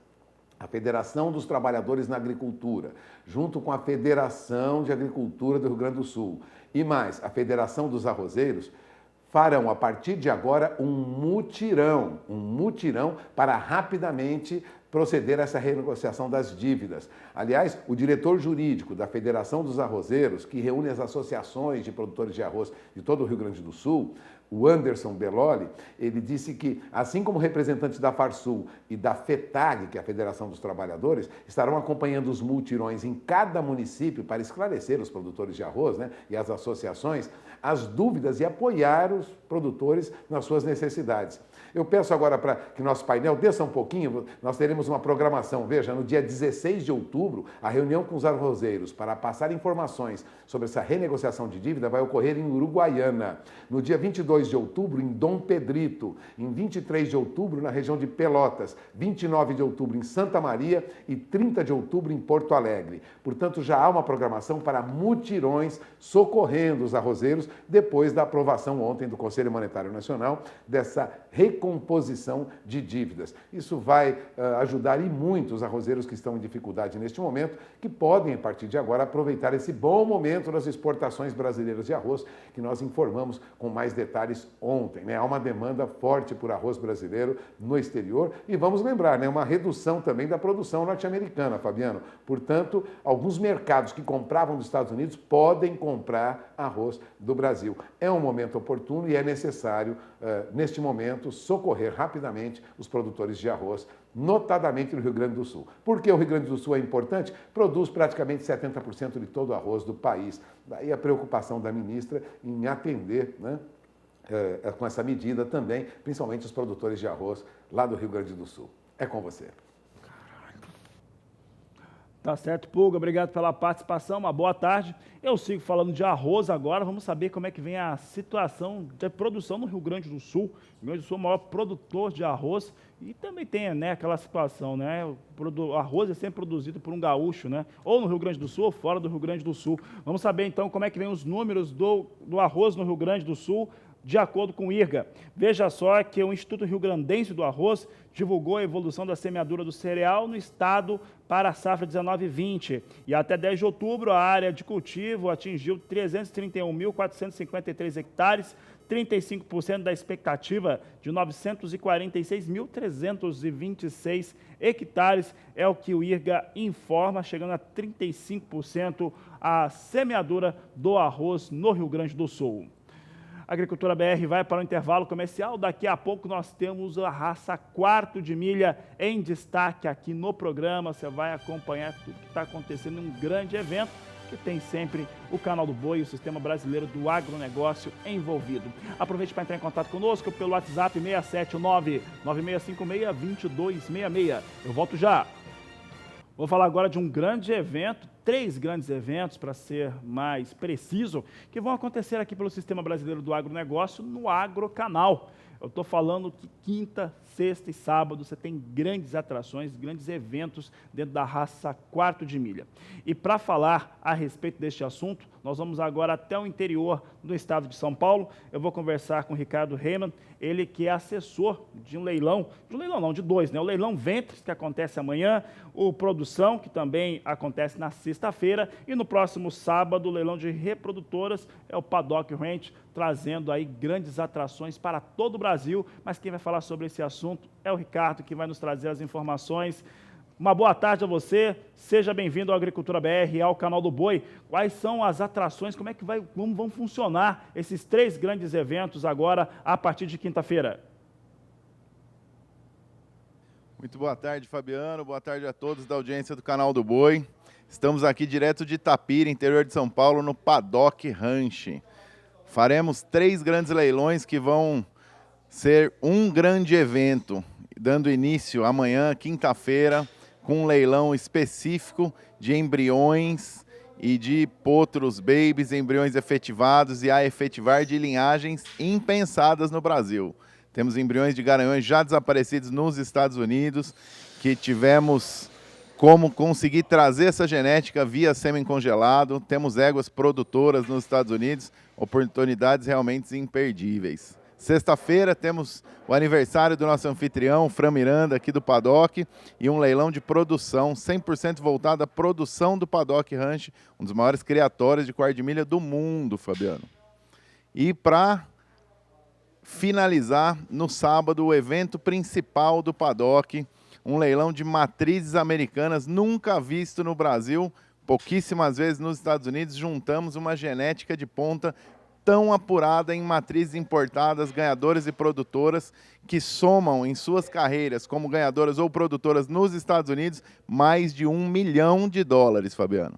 A Federação dos Trabalhadores na Agricultura, junto com a Federação de Agricultura do Rio Grande do Sul, e mais, a Federação dos Arrozeiros, farão, a partir de agora, um mutirão para rapidamente proceder a essa renegociação das dívidas. Aliás, o diretor jurídico da Federação dos Arrozeiros, que reúne as associações de produtores de arroz de todo o Rio Grande do Sul, o Anderson Belloli, ele disse que, assim como representantes da Farsul e da FETAG, que é a Federação dos Trabalhadores, estarão acompanhando os multirões em cada município para esclarecer os produtores de arroz, né, e as associações, as dúvidas e apoiar os produtores nas suas necessidades. Eu peço agora para que nosso painel desça um pouquinho, nós teremos uma programação, veja, no dia 16 de outubro, a reunião com os arrozeiros para passar informações sobre essa renegociação de dívida vai ocorrer em Uruguaiana. No dia 22 de outubro, em Dom Pedrito. Em 23 de outubro, na região de Pelotas. 29 de outubro, em Santa Maria. E 30 de outubro, em Porto Alegre. Portanto, já há uma programação para mutirões socorrendo os arrozeiros depois da aprovação ontem do Conselho Monetário Nacional dessa recomposição de dívidas. Isso vai ajudar e muito os arrozeiros que estão em dificuldade neste momento, que podem, a partir de agora, aproveitar esse bom momento das exportações brasileiras de arroz, que nós informamos com mais detalhes ontem, né? Há uma demanda forte por arroz brasileiro no exterior e vamos lembrar, né, uma redução também da produção norte-americana, Fabiano. Portanto, alguns mercados que compravam dos Estados Unidos podem comprar arroz do Brasil. É um momento oportuno e é necessário, neste momento, socorrer rapidamente os produtores de arroz, notadamente no Rio Grande do Sul. Por que o Rio Grande do Sul é importante? Produz praticamente 70% de todo o arroz do país. Daí a preocupação da ministra em atender, né, com essa medida também, principalmente os produtores de arroz lá do Rio Grande do Sul. É com você. Tá certo, Pulga. Obrigado pela participação. Uma boa tarde. Eu sigo falando de arroz agora. Vamos saber como é que vem a situação de produção no Rio Grande do Sul. O Rio Grande do Sul é o maior produtor de arroz e também tem, né, aquela situação, né? O arroz é sempre produzido por um gaúcho, né? Ou no Rio Grande do Sul ou fora do Rio Grande do Sul. Vamos saber então como é que vem os números do arroz no Rio Grande do Sul, de acordo com o IRGA. Veja só que o Instituto Rio Grandense do Arroz divulgou a evolução da semeadura do cereal no estado para a safra 19/20. E até 10 de outubro, a área de cultivo atingiu 331.453 hectares, 35% da expectativa de 946.326 hectares, é o que o IRGA informa, chegando a 35% a semeadura do arroz no Rio Grande do Sul. A Agricultura BR vai para o intervalo comercial. Daqui a pouco nós temos a raça quarto de milha em destaque aqui no programa. Você vai acompanhar tudo que está acontecendo em um grande evento que tem sempre o Canal do Boi e o Sistema Brasileiro do Agronegócio envolvido. Aproveite para entrar em contato conosco pelo WhatsApp 679-9656-2266. Eu volto já. Vou falar agora de um grande evento, 3 grandes eventos, para ser mais preciso, que vão acontecer aqui pelo Sistema Brasileiro do Agronegócio no Agrocanal. Eu estou falando que quinta, sexta e sábado você tem grandes atrações, grandes eventos dentro da raça quarto de milha. E para falar a respeito deste assunto, nós vamos agora até o interior do estado de São Paulo. Eu vou conversar com o Ricardo Reimann, ele que é assessor de um leilão, de dois, né? O leilão Ventres, que acontece amanhã, o Produção, que também acontece na sexta-feira, e no próximo sábado, o leilão de reprodutoras, é o Paddock Ranch, trazendo aí grandes atrações para todo o Brasil, mas quem vai falar sobre esse assunto é o Ricardo, que vai nos trazer as informações. Uma boa tarde a você, seja bem-vindo ao Agricultura BR e ao Canal do Boi. Quais são as atrações, como vão funcionar esses 3 grandes eventos agora, a partir de quinta-feira? Muito boa tarde, Fabiano, boa tarde a todos da audiência do Canal do Boi. Estamos aqui direto de Itapira, interior de São Paulo, no Paddock Ranch. Faremos 3 grandes leilões que vão ser um grande evento, dando início amanhã, quinta-feira, com um leilão específico de embriões e de potros babies, embriões efetivados e a efetivar de linhagens impensadas no Brasil. Temos embriões de garanhões já desaparecidos nos Estados Unidos, que tivemos como conseguir trazer essa genética via sêmen congelado. Temos éguas produtoras nos Estados Unidos, oportunidades realmente imperdíveis. Sexta-feira temos o aniversário do nosso anfitrião, Fran Miranda, aqui do Paddock, e um leilão de produção, 100% voltado à produção do Paddock Ranch, um dos maiores criatórios de quarto de milha do mundo, Fabiano. E para finalizar no sábado o evento principal do paddock, um leilão de matrizes americanas nunca visto no Brasil, pouquíssimas vezes nos Estados Unidos. Juntamos uma genética de ponta tão apurada em matrizes importadas, ganhadoras e produtoras, que somam em suas carreiras como ganhadoras ou produtoras nos Estados Unidos mais de $1 milhão, Fabiano.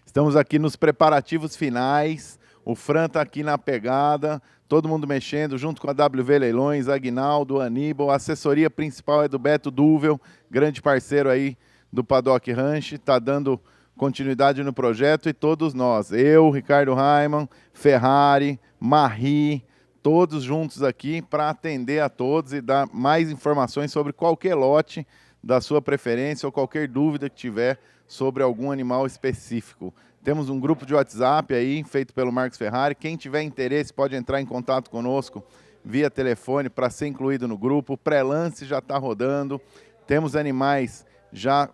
Estamos aqui nos preparativos finais, o Fran está aqui na pegada, todo mundo mexendo, junto com a WV Leilões, Aguinaldo, Aníbal, a assessoria principal é do Beto Duvel, grande parceiro aí do Paddock Ranch, está dando continuidade no projeto, e todos nós, eu, Ricardo Raimann, Ferrari, Marri, todos juntos aqui para atender a todos e dar mais informações sobre qualquer lote da sua preferência ou qualquer dúvida que tiver sobre algum animal específico. Temos um grupo de WhatsApp aí, feito pelo Marcos Ferrari. Quem tiver interesse pode entrar em contato conosco via telefone para ser incluído no grupo. O pré-lance já está rodando. Temos animais já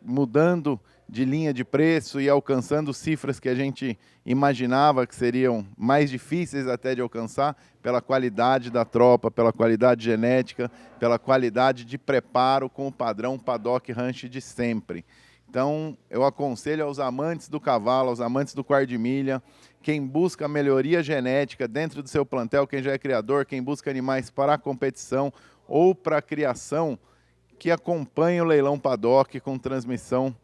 mudando de linha de preço e alcançando cifras que a gente imaginava que seriam mais difíceis até de alcançar, pela qualidade da tropa, pela qualidade genética, pela qualidade de preparo com o padrão Paddock Ranch de sempre. Então, eu aconselho aos amantes do cavalo, aos amantes do quarto de milha, quem busca melhoria genética dentro do seu plantel, quem já é criador, quem busca animais para a competição ou para a criação, que acompanhe o Leilão Paddock com transmissão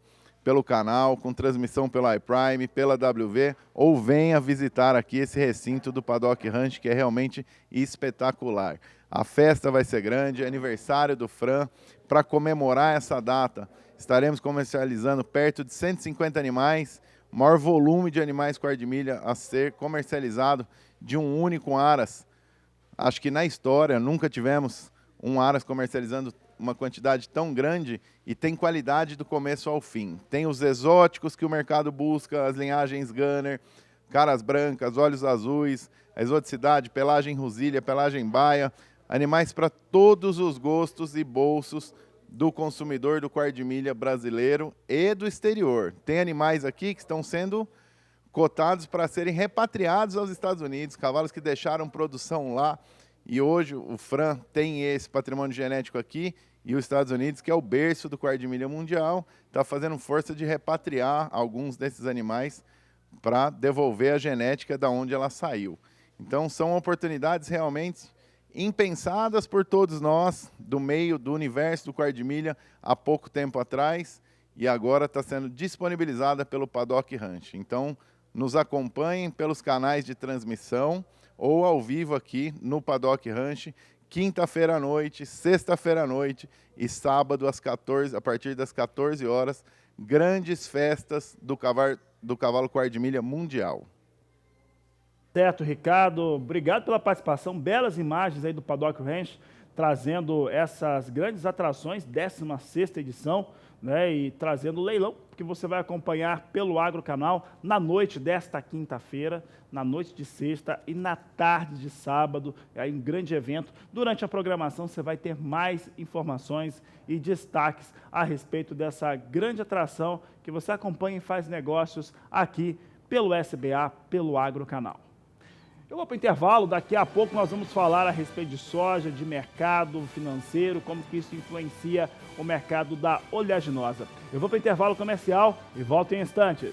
pelo canal, com transmissão pela iPrime, pela WV, ou venha visitar aqui esse recinto do Paddock Ranch, que é realmente espetacular. A festa vai ser grande, é aniversário do Fran. Para comemorar essa data, estaremos comercializando perto de 150 animais, o maior volume de animais quarto de milha a ser comercializado de um único aras. Acho que na história nunca tivemos um aras comercializando uma quantidade tão grande e tem qualidade do começo ao fim. Tem os exóticos que o mercado busca, as linhagens Gunner, caras brancas, olhos azuis, a exoticidade, pelagem Rosilha, pelagem Baia, animais para todos os gostos e bolsos do consumidor do quarto de milha brasileiro e do exterior. Tem animais aqui que estão sendo cotados para serem repatriados aos Estados Unidos, cavalos que deixaram produção lá, e hoje o Fran tem esse patrimônio genético aqui, e os Estados Unidos, que é o berço do quarto de milha mundial, está fazendo força de repatriar alguns desses animais para devolver a genética da onde ela saiu. Então, são oportunidades realmente impensadas por todos nós, do meio do universo do quarto de milha, há pouco tempo atrás, e agora está sendo disponibilizada pelo Paddock Ranch. Então, nos acompanhem pelos canais de transmissão ou ao vivo aqui no Paddock Ranch, quinta-feira à noite, sexta-feira à noite e sábado a partir das 14 horas, grandes festas do cavalo quarto de milha mundial. Certo, Ricardo. Obrigado pela participação. Belas imagens aí do Paddock Ranch, trazendo essas grandes atrações, 16ª edição, né, e trazendo o leilão, que você vai acompanhar pelo Agro Canal na noite desta quinta-feira, na noite de sexta e na tarde de sábado. É um grande evento. Durante a programação você vai ter mais informações e destaques a respeito dessa grande atração que você acompanha e faz negócios aqui pelo SBA, pelo Agro Canal. Eu vou para o intervalo, daqui a pouco nós vamos falar a respeito de soja, de mercado financeiro, como que isso influencia o mercado da oleaginosa. Eu vou para o intervalo comercial e volto em instantes.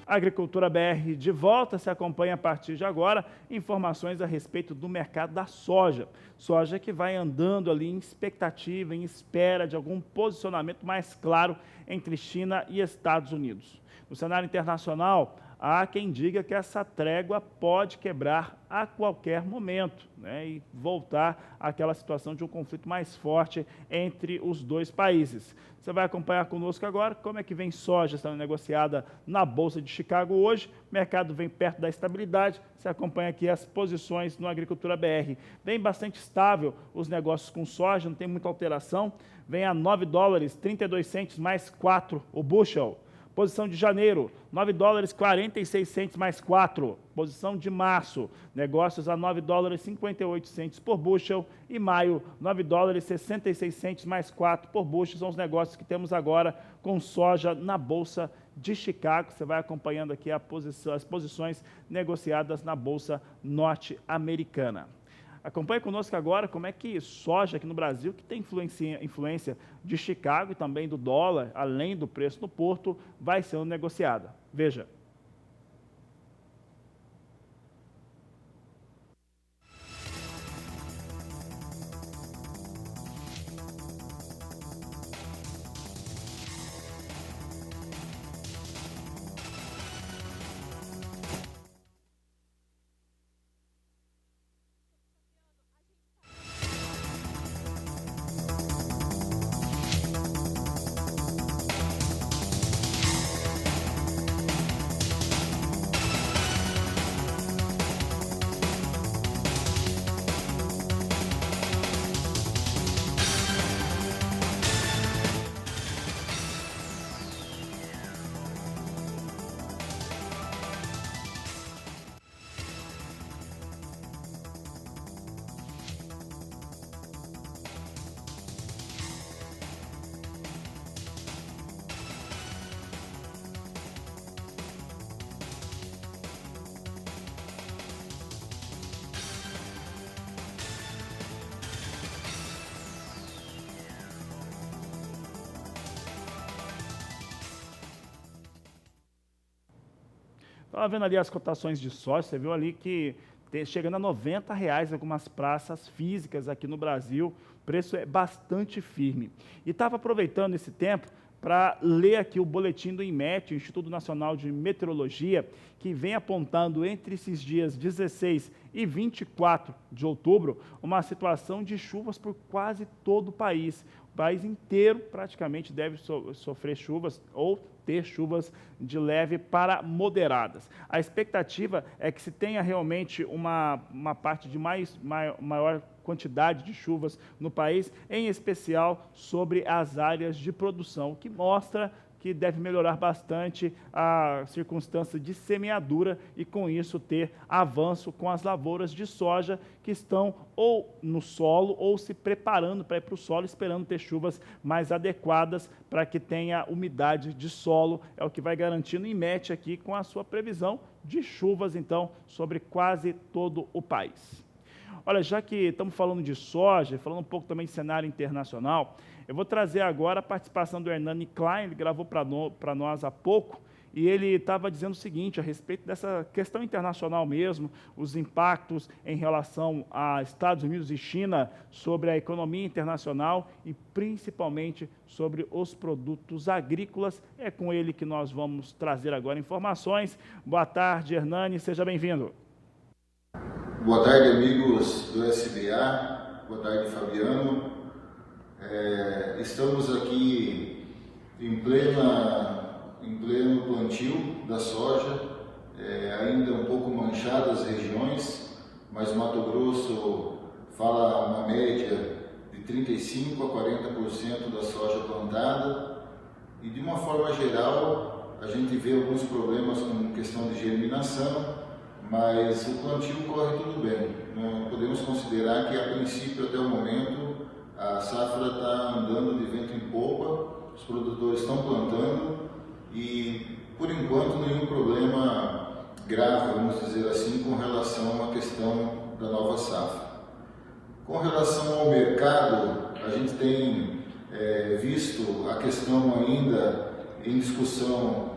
Agricultura BR de volta, se acompanha a partir de agora informações a respeito do mercado da soja. Soja que vai andando ali em expectativa, em espera de algum posicionamento mais claro entre China e Estados Unidos. No cenário internacional, há quem diga que essa trégua pode quebrar a qualquer momento, né, e voltar àquela situação de um conflito mais forte entre os dois países. Você vai acompanhar conosco agora como é que vem soja sendo negociada na Bolsa de Chicago hoje. O mercado vem perto da estabilidade. Você acompanha aqui as posições no Agricultura BR. Vem bastante estável os negócios com soja, não tem muita alteração. Vem a $9,32 mais 4 o bushel. Posição de janeiro, $9,46 mais 4. Posição de março, negócios a $9,58 por bushel. E maio, $9,66 mais 4 por bushel. São os negócios que temos agora com soja na Bolsa de Chicago. Você vai acompanhando aqui as posições negociadas na Bolsa norte-americana. Acompanhe conosco agora como é que soja aqui no Brasil, que tem influência de Chicago e também do dólar, além do preço no porto, vai sendo negociada. Veja. Estava vendo ali as cotações de soja, você viu ali que chegando a R$90 em algumas praças físicas aqui no Brasil, o preço é bastante firme. E estava aproveitando esse tempo para ler aqui o boletim do INMET, o Instituto Nacional de Meteorologia, que vem apontando entre esses dias 16 e 24 de outubro uma situação de chuvas por quase todo o país. O país inteiro praticamente deve sofrer chuvas ou ter chuvas de leve para moderadas. A expectativa é que se tenha realmente uma parte de maior quantidade de chuvas no país, em especial sobre as áreas de produção, que mostra que deve melhorar bastante a circunstância de semeadura e, com isso, ter avanço com as lavouras de soja que estão ou no solo ou se preparando para ir para o solo, esperando ter chuvas mais adequadas para que tenha umidade de solo. É o que vai garantindo o INMET aqui com a sua previsão de chuvas, então, sobre quase todo o país. Olha, já que estamos falando de soja, falando um pouco também de cenário internacional, eu vou trazer agora a participação do Hernani Klein. Ele gravou para nós há pouco, e ele estava dizendo o seguinte, a respeito dessa questão internacional mesmo, os impactos em relação a Estados Unidos e China sobre a economia internacional e principalmente sobre os produtos agrícolas. É com ele que nós vamos trazer agora informações. Boa tarde, Hernani, seja bem-vindo. Boa tarde, amigos do SBA, boa tarde, Fabiano. Estamos aqui em pleno plantio da soja, ainda um pouco manchadas as regiões, mas Mato Grosso fala uma média de 35% a 40% da soja plantada, e de uma forma geral a gente vê alguns problemas com questão de germinação, mas o plantio corre tudo bem. Não podemos considerar que, a princípio, até o momento, a safra está andando de vento em popa, os produtores estão plantando e, por enquanto, nenhum problema grave, vamos dizer assim, com relação à questão da nova safra. Com relação ao mercado, a gente tem visto a questão ainda em discussão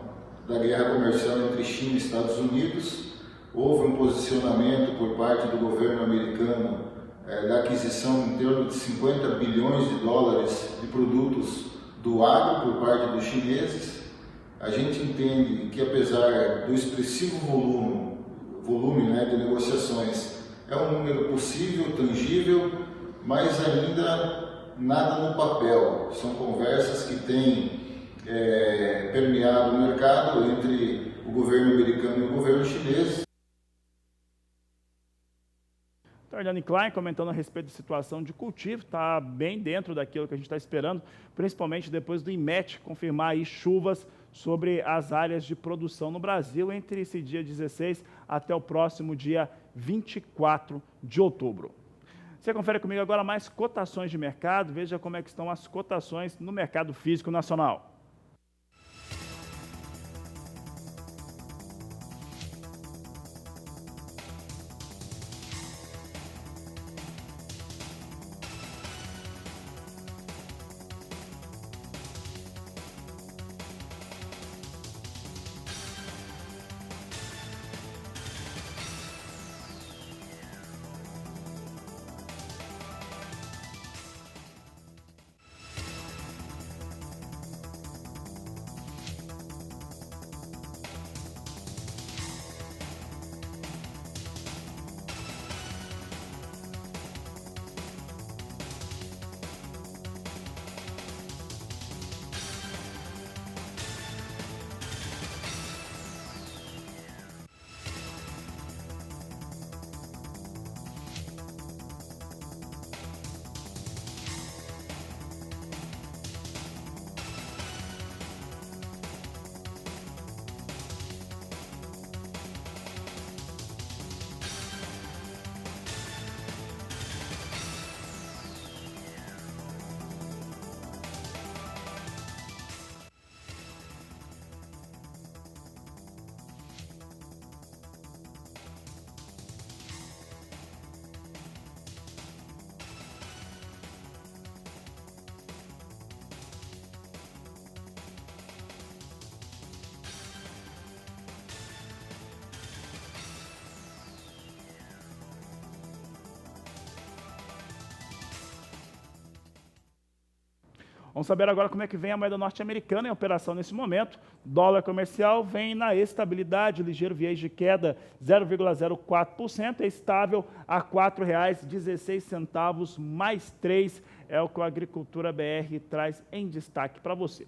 da guerra comercial entre China e Estados Unidos. Houve um posicionamento por parte do governo americano da aquisição em torno de 50 bilhões de dólares de produtos do agro por parte dos chineses. A gente entende que, apesar do expressivo volume de negociações, é um número possível, tangível, mas ainda nada no papel. São conversas que têm permeado o mercado entre o governo americano e o governo chinês. Hernani Klein comentando a respeito da situação de cultivo, está bem dentro daquilo que a gente está esperando, principalmente depois do INMET confirmar aí chuvas sobre as áreas de produção no Brasil entre esse dia 16 até o próximo dia 24 de outubro. Você confere comigo agora mais cotações de mercado, veja como é que estão as cotações no mercado físico nacional. Vamos saber agora como é que vem a moeda norte-americana em operação nesse momento. Dólar comercial vem na estabilidade, ligeiro viés de queda 0,04%, é estável a R$ 4,16 mais 3, é o que a Agricultura BR traz em destaque para você.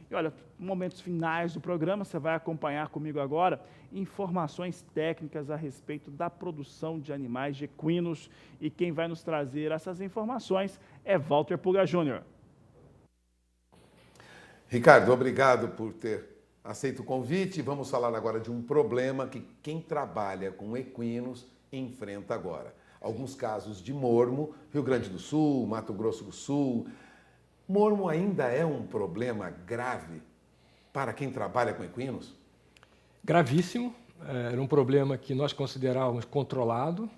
E olha, momentos finais do programa, você vai acompanhar comigo agora informações técnicas a respeito da produção de animais de equinos. E quem vai nos trazer essas informações é Walter Puga Júnior. Ricardo, obrigado por ter aceito o convite. Vamos falar agora de um problema que quem trabalha com equinos enfrenta agora. Alguns casos de mormo, Rio Grande do Sul, Mato Grosso do Sul. Mormo ainda é um problema grave para quem trabalha com equinos? Gravíssimo. Era um problema que nós considerávamos controlado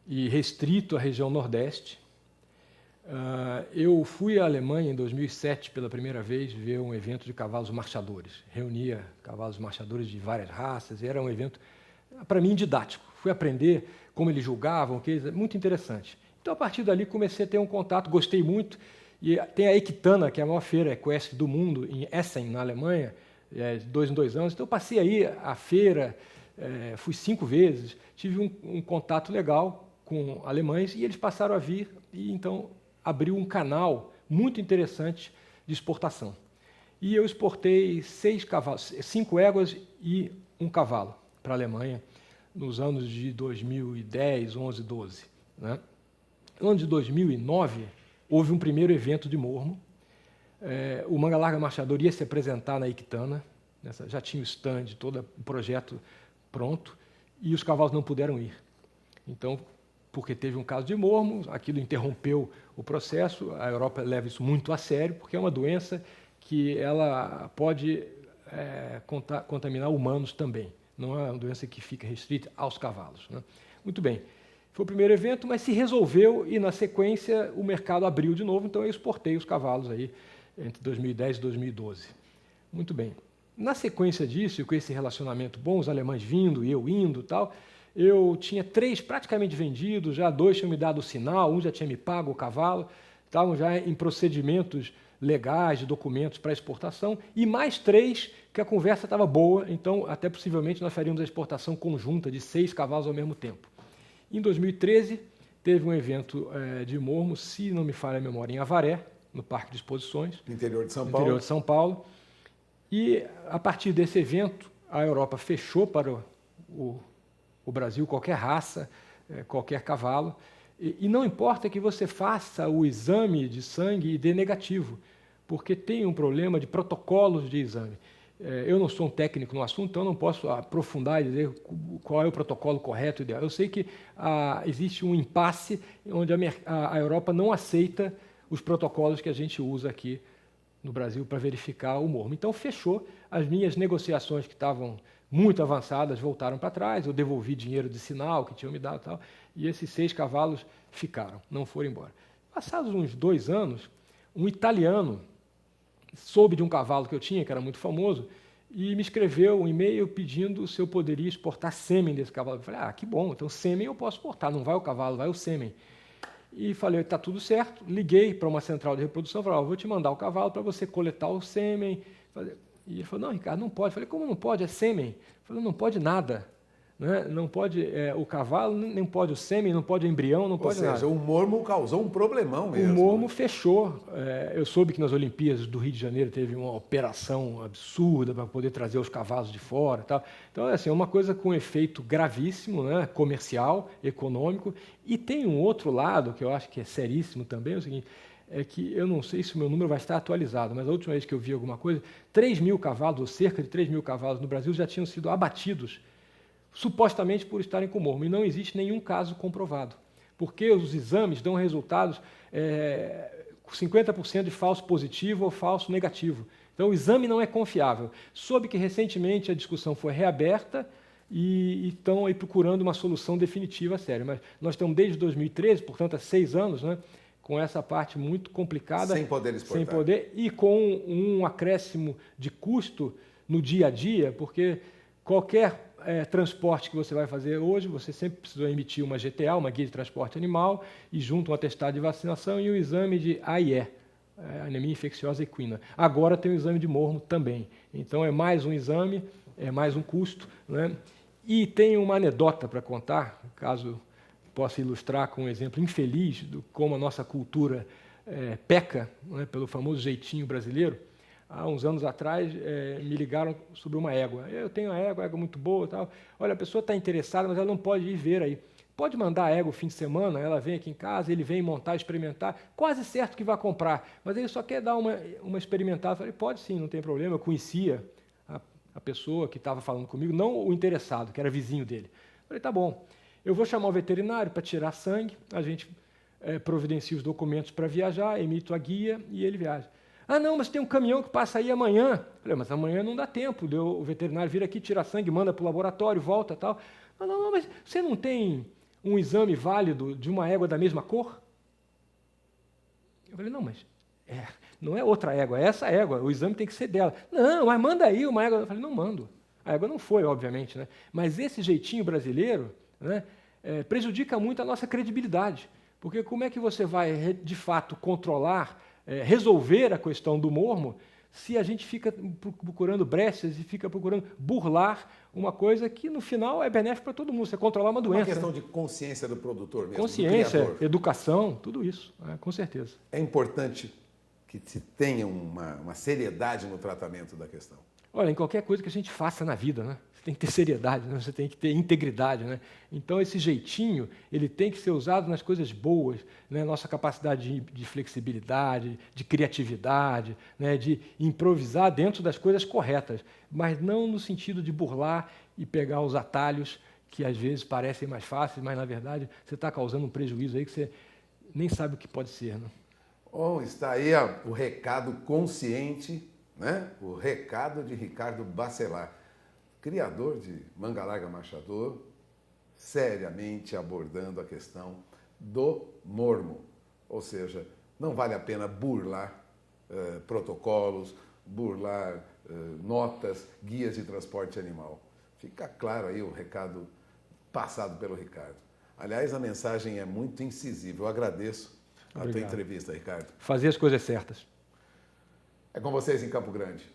e restrito à região Nordeste. Eu fui à Alemanha em 2007 pela primeira vez ver um evento de cavalos marchadores. Reunia cavalos marchadores de várias raças. Era um evento, para mim, didático. Fui aprender como eles julgavam, muito interessante. Então, a partir dali, comecei a ter um contato, gostei muito. E tem a Equitana, que é a maior feira equestre do mundo, em Essen, na Alemanha, de 2 em 2 anos. Então, eu passei aí à feira, fui 5 vezes, tive um contato legal com alemães e eles passaram a vir e, então, abriu um canal muito interessante de exportação. E eu exportei 6 cavalos, 5 éguas e 1 cavalo para a Alemanha nos anos de 2010, 11, 12. Né? No ano de 2009, houve um primeiro evento de mormo. O Manga Larga Marchador ia se apresentar na Equitana, já tinha o stand, todo o projeto pronto, e os cavalos não puderam ir. Então, porque teve um caso de mormo, aquilo interrompeu o processo. A Europa leva isso muito a sério, porque é uma doença que ela pode contaminar humanos também. Não é uma doença que fica restrita aos cavalos. Né? Muito bem. Foi o primeiro evento, mas se resolveu e, na sequência, o mercado abriu de novo, então eu exportei os cavalos aí entre 2010 e 2012. Muito bem. Na sequência disso, com esse relacionamento bom, os alemães vindo e eu indo, tal, eu tinha 3 praticamente vendidos, já 2 tinham me dado o sinal, um já tinha me pago o cavalo, estavam já em procedimentos legais, de documentos para exportação, e mais 3 que a conversa estava boa, então até possivelmente nós faríamos a exportação conjunta de 6 cavalos ao mesmo tempo. Em 2013, teve um evento de mormo, se não me falha a memória, em Avaré, no Parque de Exposições. Interior de São Paulo. Interior de São Paulo. E, a partir desse evento, a Europa fechou para o Brasil qualquer raça, qualquer cavalo. E não importa que você faça o exame de sangue e dê negativo, porque tem um problema de protocolos de exame. Eu não sou um técnico no assunto, então não posso aprofundar e dizer qual é o protocolo correto e ideal. Eu sei que existe um impasse onde a Europa não aceita os protocolos que a gente usa aqui no Brasil para verificar o mormo. Então, fechou. As minhas negociações, que estavam muito avançadas, voltaram para trás. Eu devolvi dinheiro de sinal que tinham me dado e tal, e esses 6 cavalos ficaram, não foram embora. Passados uns 2 anos, um italiano soube de um cavalo que eu tinha, que era muito famoso, e me escreveu um e-mail pedindo se eu poderia exportar sêmen desse cavalo. Eu falei, que bom, então sêmen eu posso exportar, não vai o cavalo, vai o sêmen. E falei, está tudo certo. Liguei para uma central de reprodução, falei, vou te mandar o cavalo para você coletar o sêmen. E ele falou, não, Ricardo, não pode. Eu falei, como não pode? É sêmen. Ele falou, não pode nada. Né? Não pode o cavalo, nem pode o sêmen, não pode o embrião, não pode nada. Ou seja, o mormo causou um problemão mesmo. O mormo fechou. Eu soube que nas Olimpíadas do Rio de Janeiro teve uma operação absurda para poder trazer os cavalos de fora. Tal. Então, assim, é uma coisa com efeito gravíssimo, né? Comercial, econômico. E tem um outro lado, que eu acho que é seríssimo também, é o seguinte, é que eu não sei se o meu número vai estar atualizado, mas a última vez que eu vi alguma coisa, 3.000 cavalos, ou cerca de 3.000 cavalos no Brasil já tinham sido abatidos supostamente por estarem com mormo, e não existe nenhum caso comprovado, porque os exames dão resultados 50% de falso positivo ou falso negativo. Então, o exame não é confiável. Soube que, recentemente, a discussão foi reaberta e estão aí procurando uma solução definitiva séria. Mas nós estamos desde 2013, portanto, há 6 anos, né, com essa parte muito complicada. Sem poder exportar. Sem poder, e com um acréscimo de custo no dia a dia, porque qualquer transporte que você vai fazer hoje, você sempre precisou emitir uma GTA, uma guia de transporte animal, e junto um atestado de vacinação e um exame de AIE, anemia infecciosa equina. Agora tem o exame de mormo também. Então é mais um exame, é mais um custo, né? E tem uma anedota para contar, caso possa ilustrar com um exemplo infeliz de como a nossa cultura peca, né, pelo famoso jeitinho brasileiro. Há uns anos atrás me ligaram sobre uma égua. Eu tenho a égua muito boa e tal. Olha, a pessoa está interessada, mas ela não pode ir ver aí. Pode mandar a égua o fim de semana, ela vem aqui em casa, ele vem montar, experimentar, quase certo que vai comprar, mas ele só quer dar uma experimentada. Eu falei, pode sim, não tem problema. Eu conhecia a pessoa que estava falando comigo, não o interessado, que era vizinho dele. Eu falei, tá bom, eu vou chamar o veterinário para tirar sangue, a gente providencia os documentos para viajar, emito a guia e ele viaja. Ah, não, mas tem um caminhão que passa aí amanhã. Eu falei, mas amanhã não dá tempo, o veterinário vira aqui, tira sangue, manda para o laboratório, volta e tal. Não, mas você não tem um exame válido de uma égua da mesma cor? Eu falei, não, mas não é outra égua, é essa égua, o exame tem que ser dela. Não, mas manda aí uma égua. Eu falei, não mando. A égua não foi, obviamente, né? Mas esse jeitinho brasileiro, né, prejudica muito a nossa credibilidade, porque como é que você vai, de fato, controlar, resolver a questão do mormo, se a gente fica procurando brechas e fica procurando burlar uma coisa que, no final, é benéfica para todo mundo. Você controlar uma doença. Uma questão de consciência do produtor mesmo, consciência, do criador. educação, tudo isso, com certeza. É importante que se tenha uma seriedade no tratamento da questão. Olha, em qualquer coisa que a gente faça na vida, né? Você tem que ter seriedade, né? Você tem que ter integridade, né? Então, esse jeitinho, ele tem que ser usado nas coisas boas, né? Nossa capacidade de flexibilidade, de criatividade, né? De improvisar dentro das coisas corretas, mas não no sentido de burlar e pegar os atalhos que, às vezes, parecem mais fáceis, mas, na verdade, você está causando um prejuízo aí que você nem sabe o que pode ser, né? Bom, está aí o recado consciente, né? O recado de Ricardo Bacelar, criador de Manga Larga Marchador, seriamente abordando a questão do mormo. Ou seja, não vale a pena burlar protocolos, burlar notas, guias de transporte animal. Fica claro aí o recado passado pelo Ricardo. Aliás, a mensagem é muito incisiva. Eu agradeço a tua entrevista, Ricardo. Fazer as coisas certas. É com vocês em Campo Grande.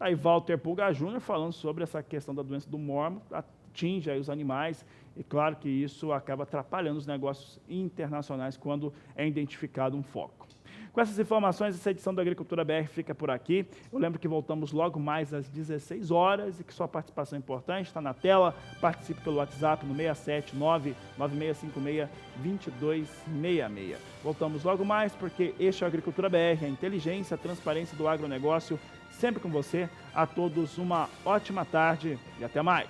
Aí Walter Pulga Júnior falando sobre essa questão da doença do mormo, atinge aí os animais, e claro que isso acaba atrapalhando os negócios internacionais quando é identificado um foco. Com essas informações, essa edição da Agricultura BR fica por aqui. Eu lembro que voltamos logo mais às 16 horas e que sua participação é importante, está na tela. Participe pelo WhatsApp no 679-9656-2266. Voltamos logo mais porque este é a Agricultura BR, a inteligência, a transparência do agronegócio, sempre com você. A todos uma ótima tarde e até mais.